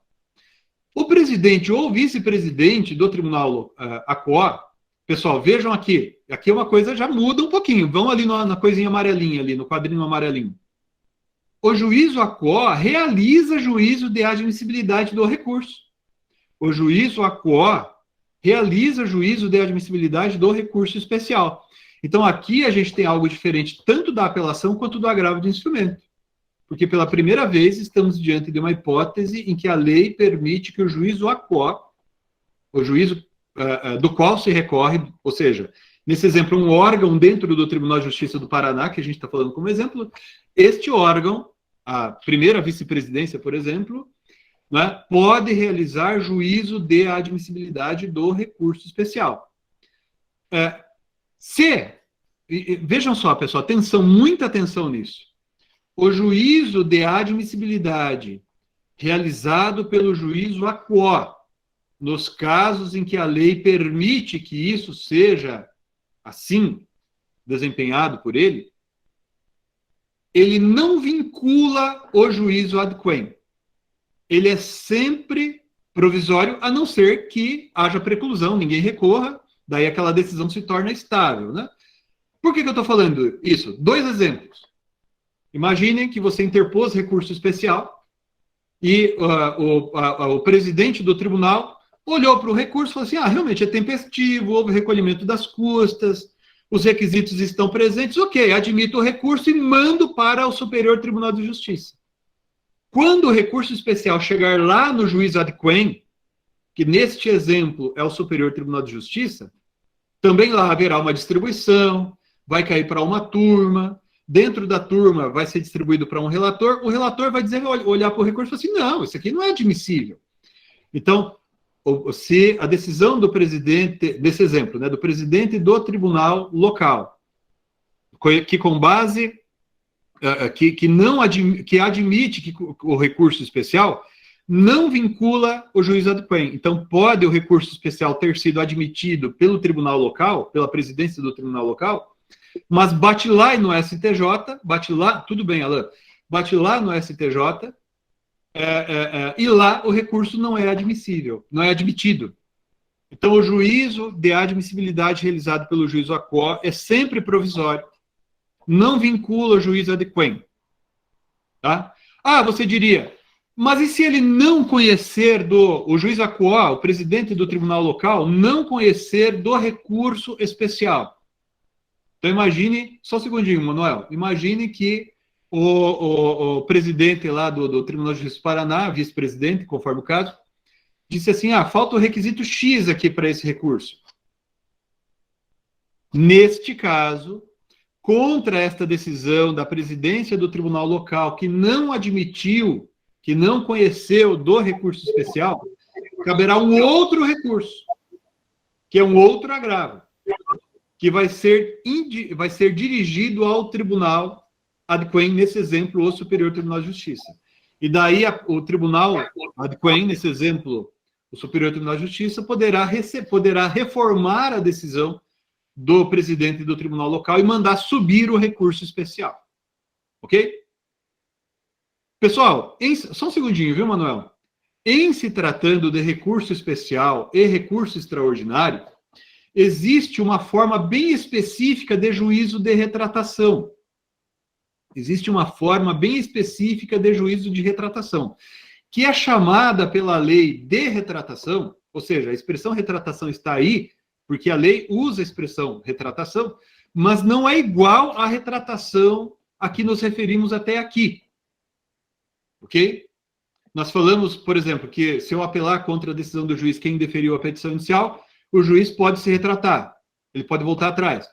Speaker 1: O presidente ou vice-presidente do tribunal AQUA, pessoal, vejam aqui uma coisa já muda um pouquinho, vão ali na coisinha amarelinha, ali no quadrinho amarelinho. O juízo AQUA realiza juízo de admissibilidade do recurso. O juízo AQUA realiza juízo de admissibilidade do recurso especial. Então, aqui a gente tem algo diferente tanto da apelação quanto do agravo de instrumento. Porque, pela primeira vez, estamos diante de uma hipótese em que a lei permite que o juízo AQUA, o juízo do qual se recorre, ou seja, nesse exemplo, um órgão dentro do Tribunal de Justiça do Paraná, que a gente está falando como exemplo, este órgão, a primeira vice-presidência, por exemplo, né, pode realizar juízo de admissibilidade do recurso especial. Vejam só, pessoal, atenção, muita atenção nisso. O juízo de admissibilidade realizado pelo juízo aquó, nos casos em que a lei permite que isso seja assim desempenhado por ele, ele não vincula o juízo ad quem. Ele é sempre provisório, a não ser que haja preclusão, ninguém recorra, daí aquela decisão se torna estável, né? Por que eu estou falando isso? 2 exemplos. Imaginem que você interpôs recurso especial e o presidente do tribunal olhou para o recurso e falou assim, realmente é tempestivo, houve recolhimento das custas, os requisitos estão presentes, ok, admito o recurso e mando para o Superior Tribunal de Justiça. Quando o recurso especial chegar lá no juiz ad quem, que neste exemplo é o Superior Tribunal de Justiça, também lá haverá uma distribuição, vai cair para uma turma, dentro da turma vai ser distribuído para um relator, o relator vai dizer, olhar para o recurso e falar assim, não, isso aqui não é admissível. Então, se a decisão do presidente, desse exemplo, né, do presidente do tribunal local, que com base, que admite que o recurso especial não vincula o juiz ad quem. Então, pode o recurso especial ter sido admitido pelo tribunal local, pela presidência do tribunal local, mas bate lá no STJ, bate lá, tudo bem, Alain, bate lá no STJ, e lá o recurso não é admissível, não é admitido. Então, o juízo de admissibilidade realizado pelo juízo aquó é sempre provisório, não vincula o juiz ad quem. Tá? Você diria, mas e se ele não conhecer o juiz aquó, o presidente do tribunal local, não conhecer do recurso especial? Então, imagine, só um segundinho, Manuel, imagine que o presidente lá do Tribunal de Justiça do Paraná, vice-presidente, conforme o caso, disse assim, falta o requisito X aqui para esse recurso. Neste caso, contra esta decisão da presidência do tribunal local, que não admitiu, que não conheceu do recurso especial, caberá um outro recurso, que é um outro agravo, que vai ser dirigido ao tribunal ad quem, nesse exemplo, o Superior Tribunal de Justiça. E daí o tribunal ad quem, nesse exemplo, o Superior Tribunal de Justiça, poderá reformar a decisão do presidente do tribunal local e mandar subir o recurso especial. Ok? Pessoal, só um segundinho, viu, Manuel? Em se tratando de recurso especial e recurso extraordinário, existe uma forma bem específica de juízo de retratação. Existe uma forma bem específica de juízo de retratação, que é chamada pela lei de retratação, ou seja, a expressão retratação está aí, porque a lei usa a expressão retratação, mas não é igual à retratação a que nos referimos até aqui. Ok? Nós falamos, por exemplo, que se eu apelar contra a decisão do juiz que indeferiu a petição inicial, o juiz pode se retratar, ele pode voltar atrás.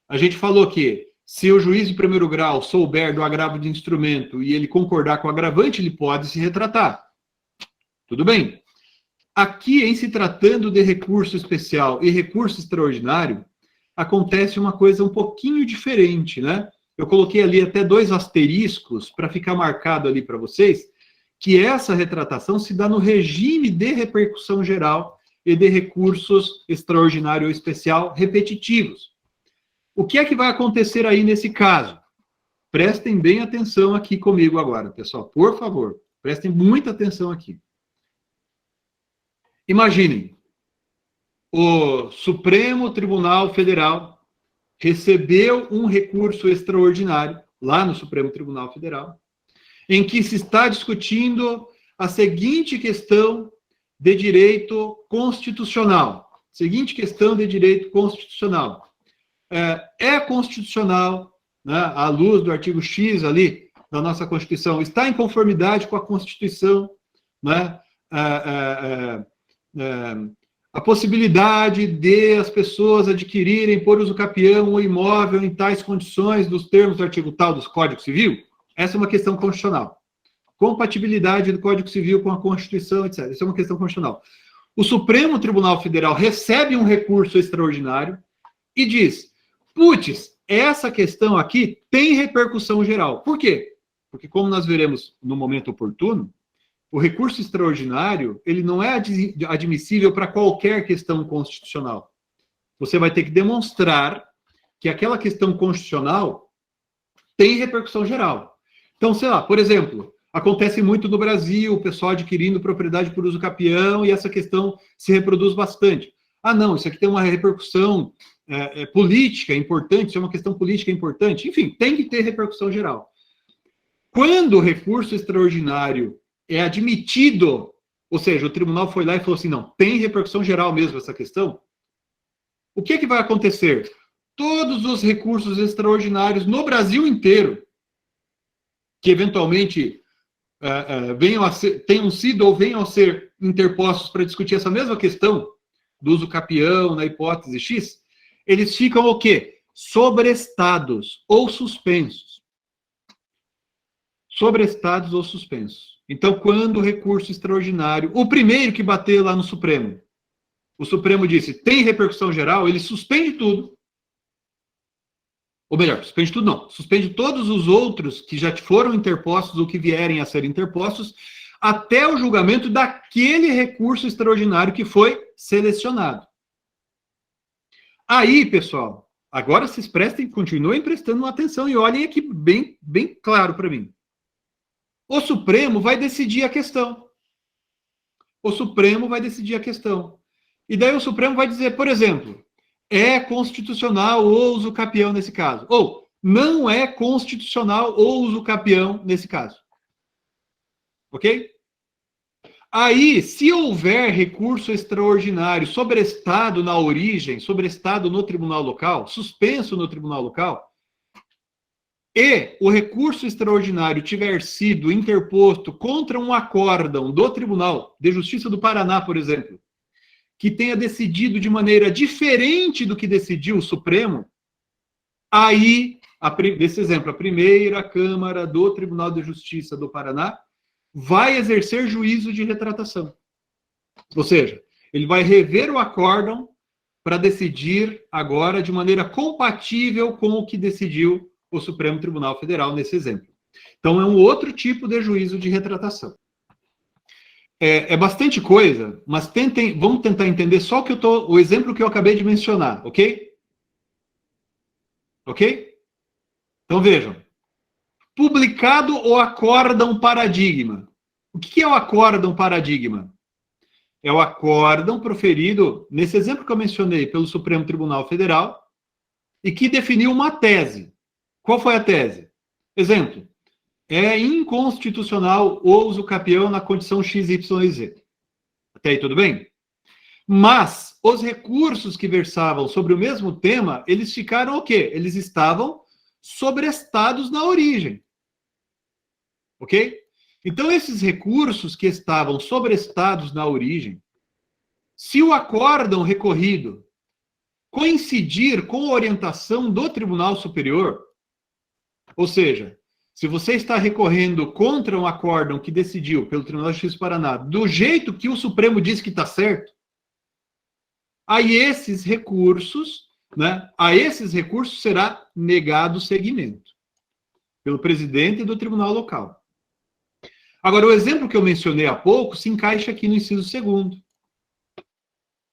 Speaker 1: A gente falou que se o juiz de primeiro grau souber do agravo de instrumento e ele concordar com o agravante, ele pode se retratar. Tudo bem. Aqui, em se tratando de recurso especial e recurso extraordinário, acontece uma coisa um pouquinho diferente, né? Eu coloquei ali até 2 asteriscos para ficar marcado ali para vocês, que essa retratação se dá no regime de repercussão geral e de recursos extraordinário ou especial repetitivos. O que é que vai acontecer aí nesse caso? Prestem bem atenção aqui comigo agora, pessoal. Por favor, prestem muita atenção aqui. Imaginem, o Supremo Tribunal Federal recebeu um recurso extraordinário, lá no Supremo Tribunal Federal, em que se está discutindo a seguinte questão de direito constitucional. Seguinte questão de direito constitucional. É constitucional, né, à luz do artigo X ali da nossa Constituição, está em conformidade com a Constituição, né, a possibilidade de as pessoas adquirirem por uso capião o imóvel em tais condições dos termos do artigo tal do Código Civil, essa é uma questão constitucional. compatibilidade do Código Civil com a Constituição, etc. Isso é uma questão constitucional. O Supremo Tribunal Federal recebe um recurso extraordinário e diz, putz, essa questão aqui tem repercussão geral. Por quê? Porque, como nós veremos no momento oportuno, o recurso extraordinário, ele não é admissível para qualquer questão constitucional. Você vai ter que demonstrar que aquela questão constitucional tem repercussão geral. Então, sei lá, por exemplo, acontece muito no Brasil, o pessoal adquirindo propriedade por uso capião, e essa questão se reproduz bastante. Ah, não, isso aqui tem uma repercussão política importante, isso é uma questão política importante. Enfim, tem que ter repercussão geral. Quando o recurso extraordinário é admitido, ou seja, o tribunal foi lá e falou assim, não, tem repercussão geral mesmo essa questão, o que vai acontecer? Todos os recursos extraordinários no Brasil inteiro, que eventualmente tenham sido ou venham a ser interpostos para discutir essa mesma questão do uso capião na hipótese X, eles ficam o quê? Sobrestados ou suspensos. Sobrestados ou suspensos. Então, quando o recurso extraordinário, o primeiro que bateu lá no Supremo, o Supremo disse, tem repercussão geral, ele suspende tudo. Ou melhor, suspende tudo não. Suspende todos os outros que já foram interpostos ou que vierem a ser interpostos até o julgamento daquele recurso extraordinário que foi selecionado. Aí, pessoal, agora vocês continuem prestando atenção e olhem aqui bem claro para mim. O Supremo vai decidir a questão. O Supremo vai decidir a questão. E daí o Supremo vai dizer, por exemplo, é constitucional o uso capião nesse caso. Ou não é constitucional o uso capião nesse caso. Ok? Aí, se houver recurso extraordinário sobrestado na origem, sobrestado no tribunal local, suspenso no tribunal local, e o recurso extraordinário tiver sido interposto contra um acórdão do Tribunal de Justiça do Paraná, por exemplo, que tenha decidido de maneira diferente do que decidiu o Supremo, aí, nesse exemplo, a primeira Câmara do Tribunal de Justiça do Paraná vai exercer juízo de retratação. Ou seja, ele vai rever o acórdão para decidir agora de maneira compatível com o que decidiu o Supremo Tribunal Federal nesse exemplo. Então, é um outro tipo de juízo de retratação. É bastante coisa, mas vamos tentar entender só o exemplo que eu acabei de mencionar, ok? Ok? Então, vejam. Publicado o acórdão paradigma. O que é o acórdão paradigma? É o acórdão proferido, nesse exemplo que eu mencionei, pelo Supremo Tribunal Federal, e que definiu uma tese. Qual foi a tese? Exemplo, é inconstitucional o uso capião na condição X, Y e Z. Até aí tudo bem? Mas os recursos que versavam sobre o mesmo tema, eles ficaram o quê? Eles estavam sobrestados na origem. Ok? Então, esses recursos que estavam sobrestados na origem, se o acórdão recorrido coincidir com a orientação do Tribunal Superior, ou seja, se você está recorrendo contra um acórdão que decidiu pelo Tribunal de Justiça do Paraná do jeito que o Supremo diz que está certo, aí esses recursos, a esses recursos será negado seguimento pelo presidente do tribunal local. Agora, o exemplo que eu mencionei há pouco se encaixa aqui no inciso 2º.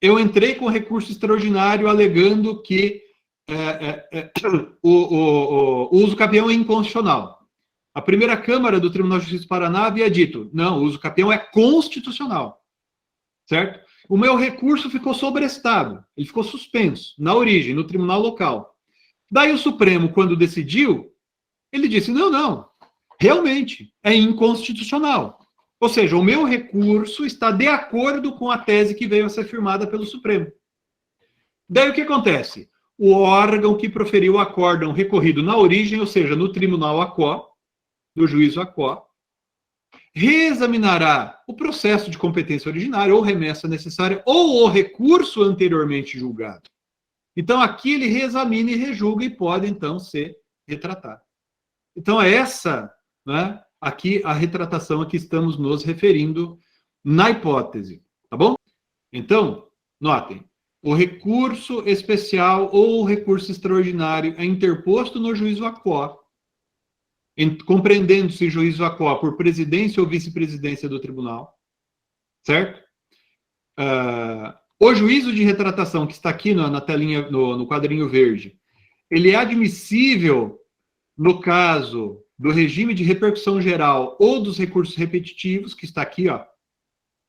Speaker 1: Eu entrei com recurso extraordinário alegando que o uso capião é inconstitucional. A primeira Câmara do Tribunal de Justiça do Paraná havia dito, não, o uso capião é constitucional. Certo? O meu recurso ficou sobrestado, ele ficou suspenso, na origem, no tribunal local. Daí o Supremo, quando decidiu, ele disse, não, realmente, é inconstitucional. Ou seja, o meu recurso está de acordo com a tese que veio a ser firmada pelo Supremo. Daí o que acontece? O órgão que proferiu o acórdão recorrido na origem, ou seja, no tribunal ACO, do juízo ACO, reexaminará o processo de competência originária, ou remessa necessária, ou o recurso anteriormente julgado. Então, aqui ele reexamina e rejulga e pode, então, ser retratado. Então, essa aqui a retratação a que estamos nos referindo na hipótese, tá bom? Então, notem, o recurso especial ou o recurso extraordinário é interposto no juízo aquó, compreendendo-se juízo aquó por presidência ou vice-presidência do tribunal, certo? O juízo de retratação que está aqui na telinha, no quadrinho verde, ele é admissível no caso do regime de repercussão geral ou dos recursos repetitivos, que está aqui, ó,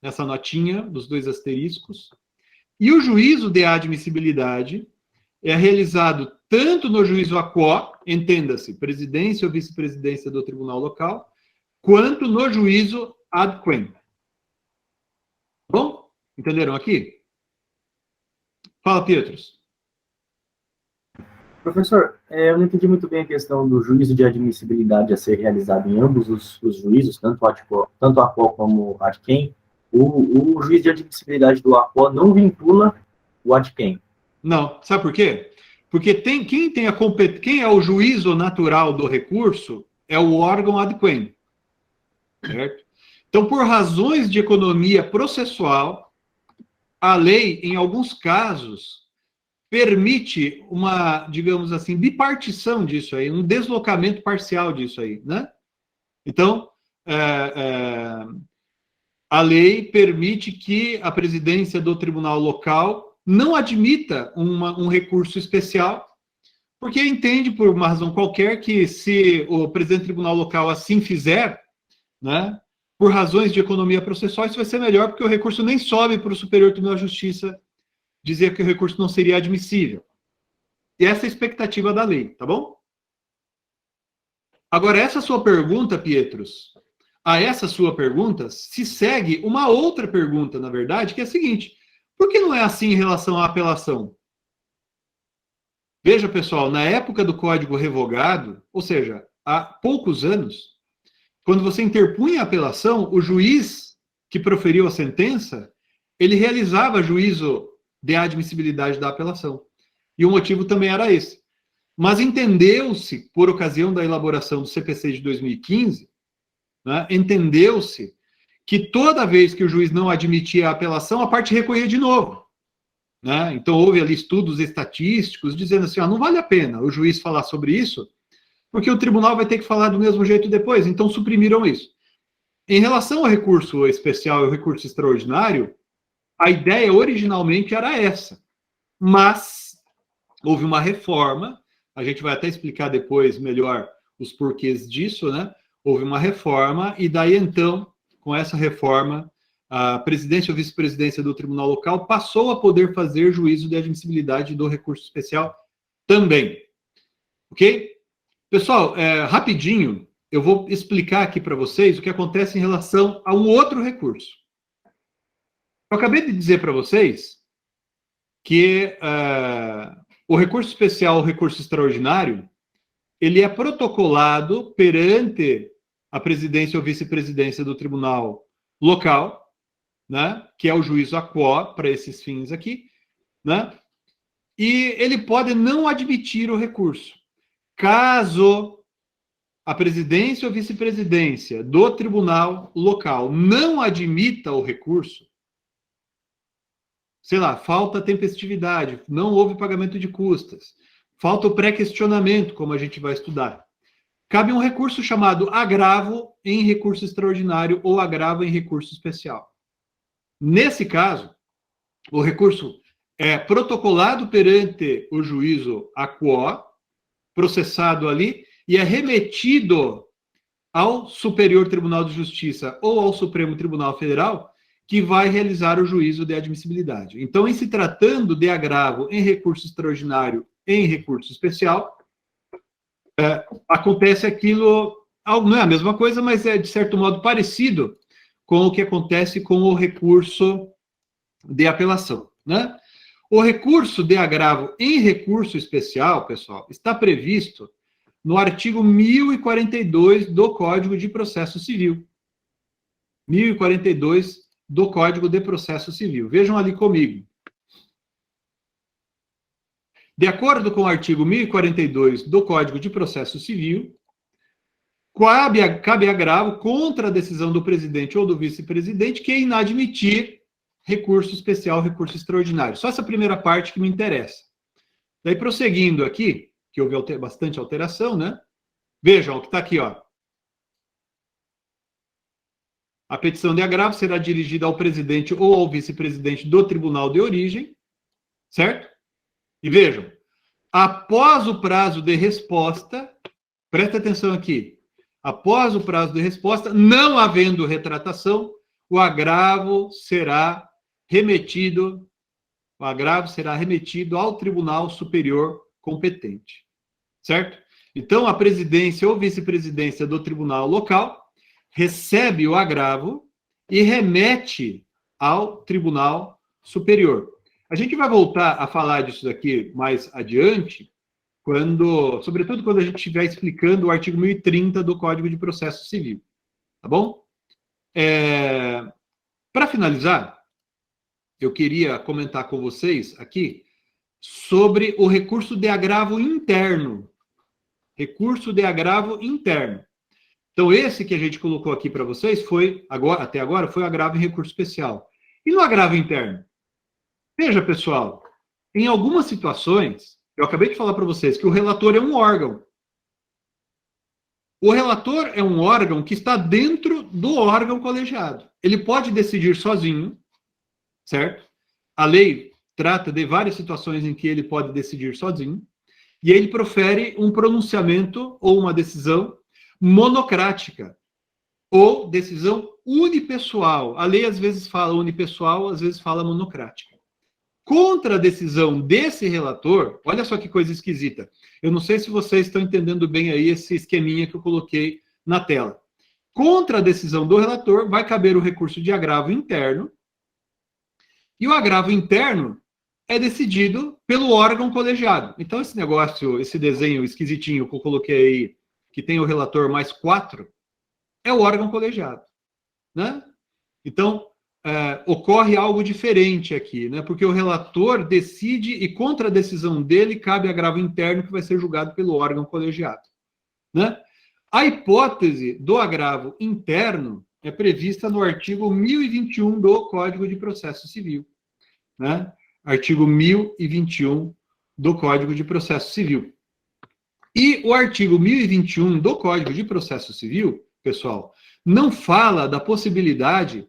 Speaker 1: nessa notinha dos 2 asteriscos. E o juízo de admissibilidade é realizado tanto no juízo aquó, entenda-se, presidência ou vice-presidência do tribunal local, quanto no juízo ad quem. Bom? Entenderam aqui? Fala, Pietros.
Speaker 3: Professor, eu não entendi muito bem a questão do juízo de admissibilidade a ser realizado em ambos os juízos, tanto a qual como o ad quem. O juízo de admissibilidade do ACO não vincula o ad quem.
Speaker 1: Não, sabe por quê? Porque quem é o juízo natural do recurso é o órgão ad quem, certo? Então, por razões de economia processual, a lei, em alguns casos, permite uma, digamos assim, bipartição disso aí, um deslocamento parcial disso aí, né? Então, a lei permite que a presidência do tribunal local não admita um recurso especial, porque entende, por uma razão qualquer, que se o presidente do tribunal local assim fizer, né, por razões de economia processual, isso vai ser melhor, porque o recurso nem sobe para o Superior Tribunal de Justiça dizer que o recurso não seria admissível. E essa é a expectativa da lei, tá bom? Agora, essa sua pergunta, Pietros, a essa sua pergunta se segue uma outra pergunta, na verdade, que é a seguinte: por que não é assim em relação à apelação? Veja, pessoal, na época do Código Revogado, ou seja, há poucos anos, quando você interpunha a apelação, o juiz que proferiu a sentença, ele realizava juízo de admissibilidade da apelação. E o motivo também era esse. Mas entendeu-se, por ocasião da elaboração do CPC de 2015, né, entendeu-se que toda vez que o juiz não admitia a apelação, a parte recorria de novo. Né? Então, houve ali estudos estatísticos dizendo assim, não vale a pena o juiz falar sobre isso, porque o tribunal vai ter que falar do mesmo jeito depois. Então, suprimiram isso. Em relação ao recurso especial e ao recurso extraordinário, a ideia originalmente era essa. Mas houve uma reforma, a gente vai até explicar depois melhor os porquês disso, né? Houve uma reforma, e daí então, com essa reforma, a presidência ou vice-presidência do tribunal local passou a poder fazer juízo de admissibilidade do recurso especial também. Ok? Pessoal, rapidinho, eu vou explicar aqui para vocês o que acontece em relação a um outro recurso. Eu acabei de dizer para vocês que o recurso especial, o recurso extraordinário, ele é protocolado perante a presidência ou vice-presidência do tribunal local, né, que é o juízo aquó para esses fins aqui, né, e ele pode não admitir o recurso. Caso a presidência ou vice-presidência do tribunal local não admita o recurso, sei lá, falta tempestividade, não houve pagamento de custas, falta o pré-questionamento, como a gente vai estudar, cabe um recurso chamado agravo em recurso extraordinário ou agravo em recurso especial. Nesse caso, o recurso é protocolado perante o juízo aquó, processado ali, e é remetido ao Superior Tribunal de Justiça ou ao Supremo Tribunal Federal, que vai realizar o juízo de admissibilidade. Então, em se tratando de agravo em recurso extraordinário em recurso especial, acontece aquilo, não é a mesma coisa, mas é, de certo modo, parecido com o que acontece com o recurso de apelação, né? O recurso de agravo em recurso especial, pessoal, está previsto no artigo 1042 do Código de Processo Civil. 1042 do Código de Processo Civil. Vejam ali comigo. De acordo com o artigo 1042 do Código de Processo Civil, cabe agravo contra a decisão do presidente ou do vice-presidente que é inadmitir recurso especial, recurso extraordinário. Só essa primeira parte que me interessa. Daí, prosseguindo aqui, que houve bastante alteração, né? Vejam o que está aqui, ó. A petição de agravo será dirigida ao presidente ou ao vice-presidente do tribunal de origem, certo? E vejam, após o prazo de resposta, presta atenção aqui, após o prazo de resposta, não havendo retratação, o agravo será remetido ao Tribunal Superior competente, certo? Então, a presidência ou vice-presidência do tribunal local recebe o agravo e remete ao Tribunal Superior. A gente vai voltar a falar disso daqui mais adiante, sobretudo quando a gente estiver explicando o artigo 1030 do Código de Processo Civil, tá bom? Para finalizar, eu queria comentar com vocês aqui sobre o recurso de agravo interno. Recurso de agravo interno. Então, esse que a gente colocou aqui para vocês até agora, foi o agravo em recurso especial. E no agravo interno? Veja, pessoal, em algumas situações, eu acabei de falar para vocês que o relator é um órgão. O relator é um órgão que está dentro do órgão colegiado. Ele pode decidir sozinho, certo? A lei trata de várias situações em que ele pode decidir sozinho, e ele profere um pronunciamento ou uma decisão monocrática, ou decisão unipessoal. A lei às vezes fala unipessoal, às vezes fala monocrática. Contra a decisão desse relator, olha só que coisa esquisita. Eu não sei se vocês estão entendendo bem aí esse esqueminha que eu coloquei na tela. Contra a decisão do relator, vai caber o recurso de agravo interno, e o agravo interno é decidido pelo órgão colegiado. Então, esse negócio, esse desenho esquisitinho que eu coloquei aí, que tem o relator mais 4, é o órgão colegiado, né? Então, ocorre algo diferente aqui, né? Porque o relator decide e contra a decisão dele cabe agravo interno que vai ser julgado pelo órgão colegiado, né? A hipótese do agravo interno é prevista no artigo 1021 do Código de Processo Civil, né? Artigo 1021 do Código de Processo Civil. E o artigo 1021 do Código de Processo Civil, pessoal, não fala da possibilidade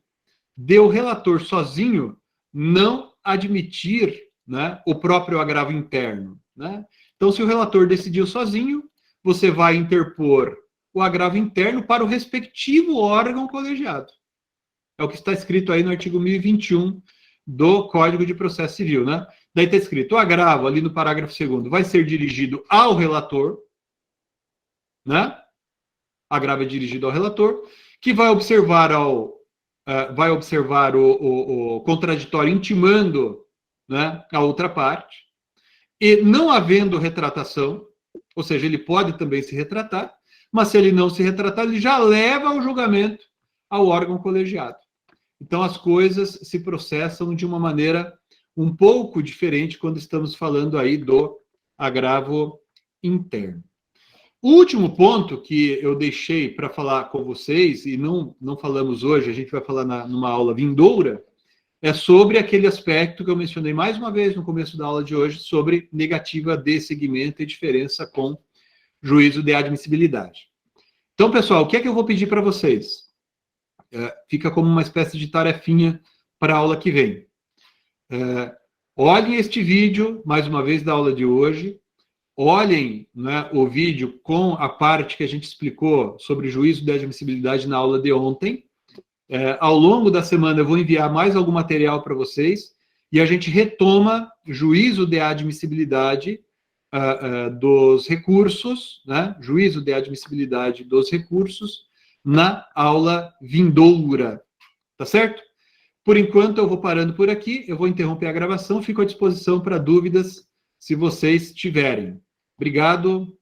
Speaker 1: de o relator sozinho não admitir, né, o próprio agravo interno, né? Então, se o relator decidiu sozinho, você vai interpor o agravo interno para o respectivo órgão colegiado. É o que está escrito aí no artigo 1021 do Código de Processo Civil, né? Daí está escrito, o agravo, ali no parágrafo 2º, vai ser dirigido ao relator, né? Agravo é dirigido ao relator, que vai observar o contraditório intimando, né, a outra parte, e não havendo retratação, ou seja, ele pode também se retratar, mas se ele não se retratar, ele já leva o julgamento ao órgão colegiado. Então, as coisas se processam de uma maneira um pouco diferente quando estamos falando aí do agravo interno. O último ponto que eu deixei para falar com vocês, e não falamos hoje, a gente vai falar numa aula vindoura, é sobre aquele aspecto que eu mencionei mais uma vez no começo da aula de hoje, sobre negativa de seguimento e diferença com juízo de admissibilidade. Então, pessoal, o que é que eu vou pedir para vocês? Fica como uma espécie de tarefinha para a aula que vem. Olhem este vídeo, mais uma vez, da aula de hoje. Olhem, né, o vídeo com a parte que a gente explicou sobre juízo de admissibilidade na aula de ontem. Ao longo da semana eu vou enviar mais algum material para vocês e a gente retoma juízo de admissibilidade dos recursos, né, juízo de admissibilidade dos recursos na aula vindoura, tá certo? Por enquanto eu vou parando por aqui, eu vou interromper a gravação, fico à disposição para dúvidas se vocês tiverem. Obrigado.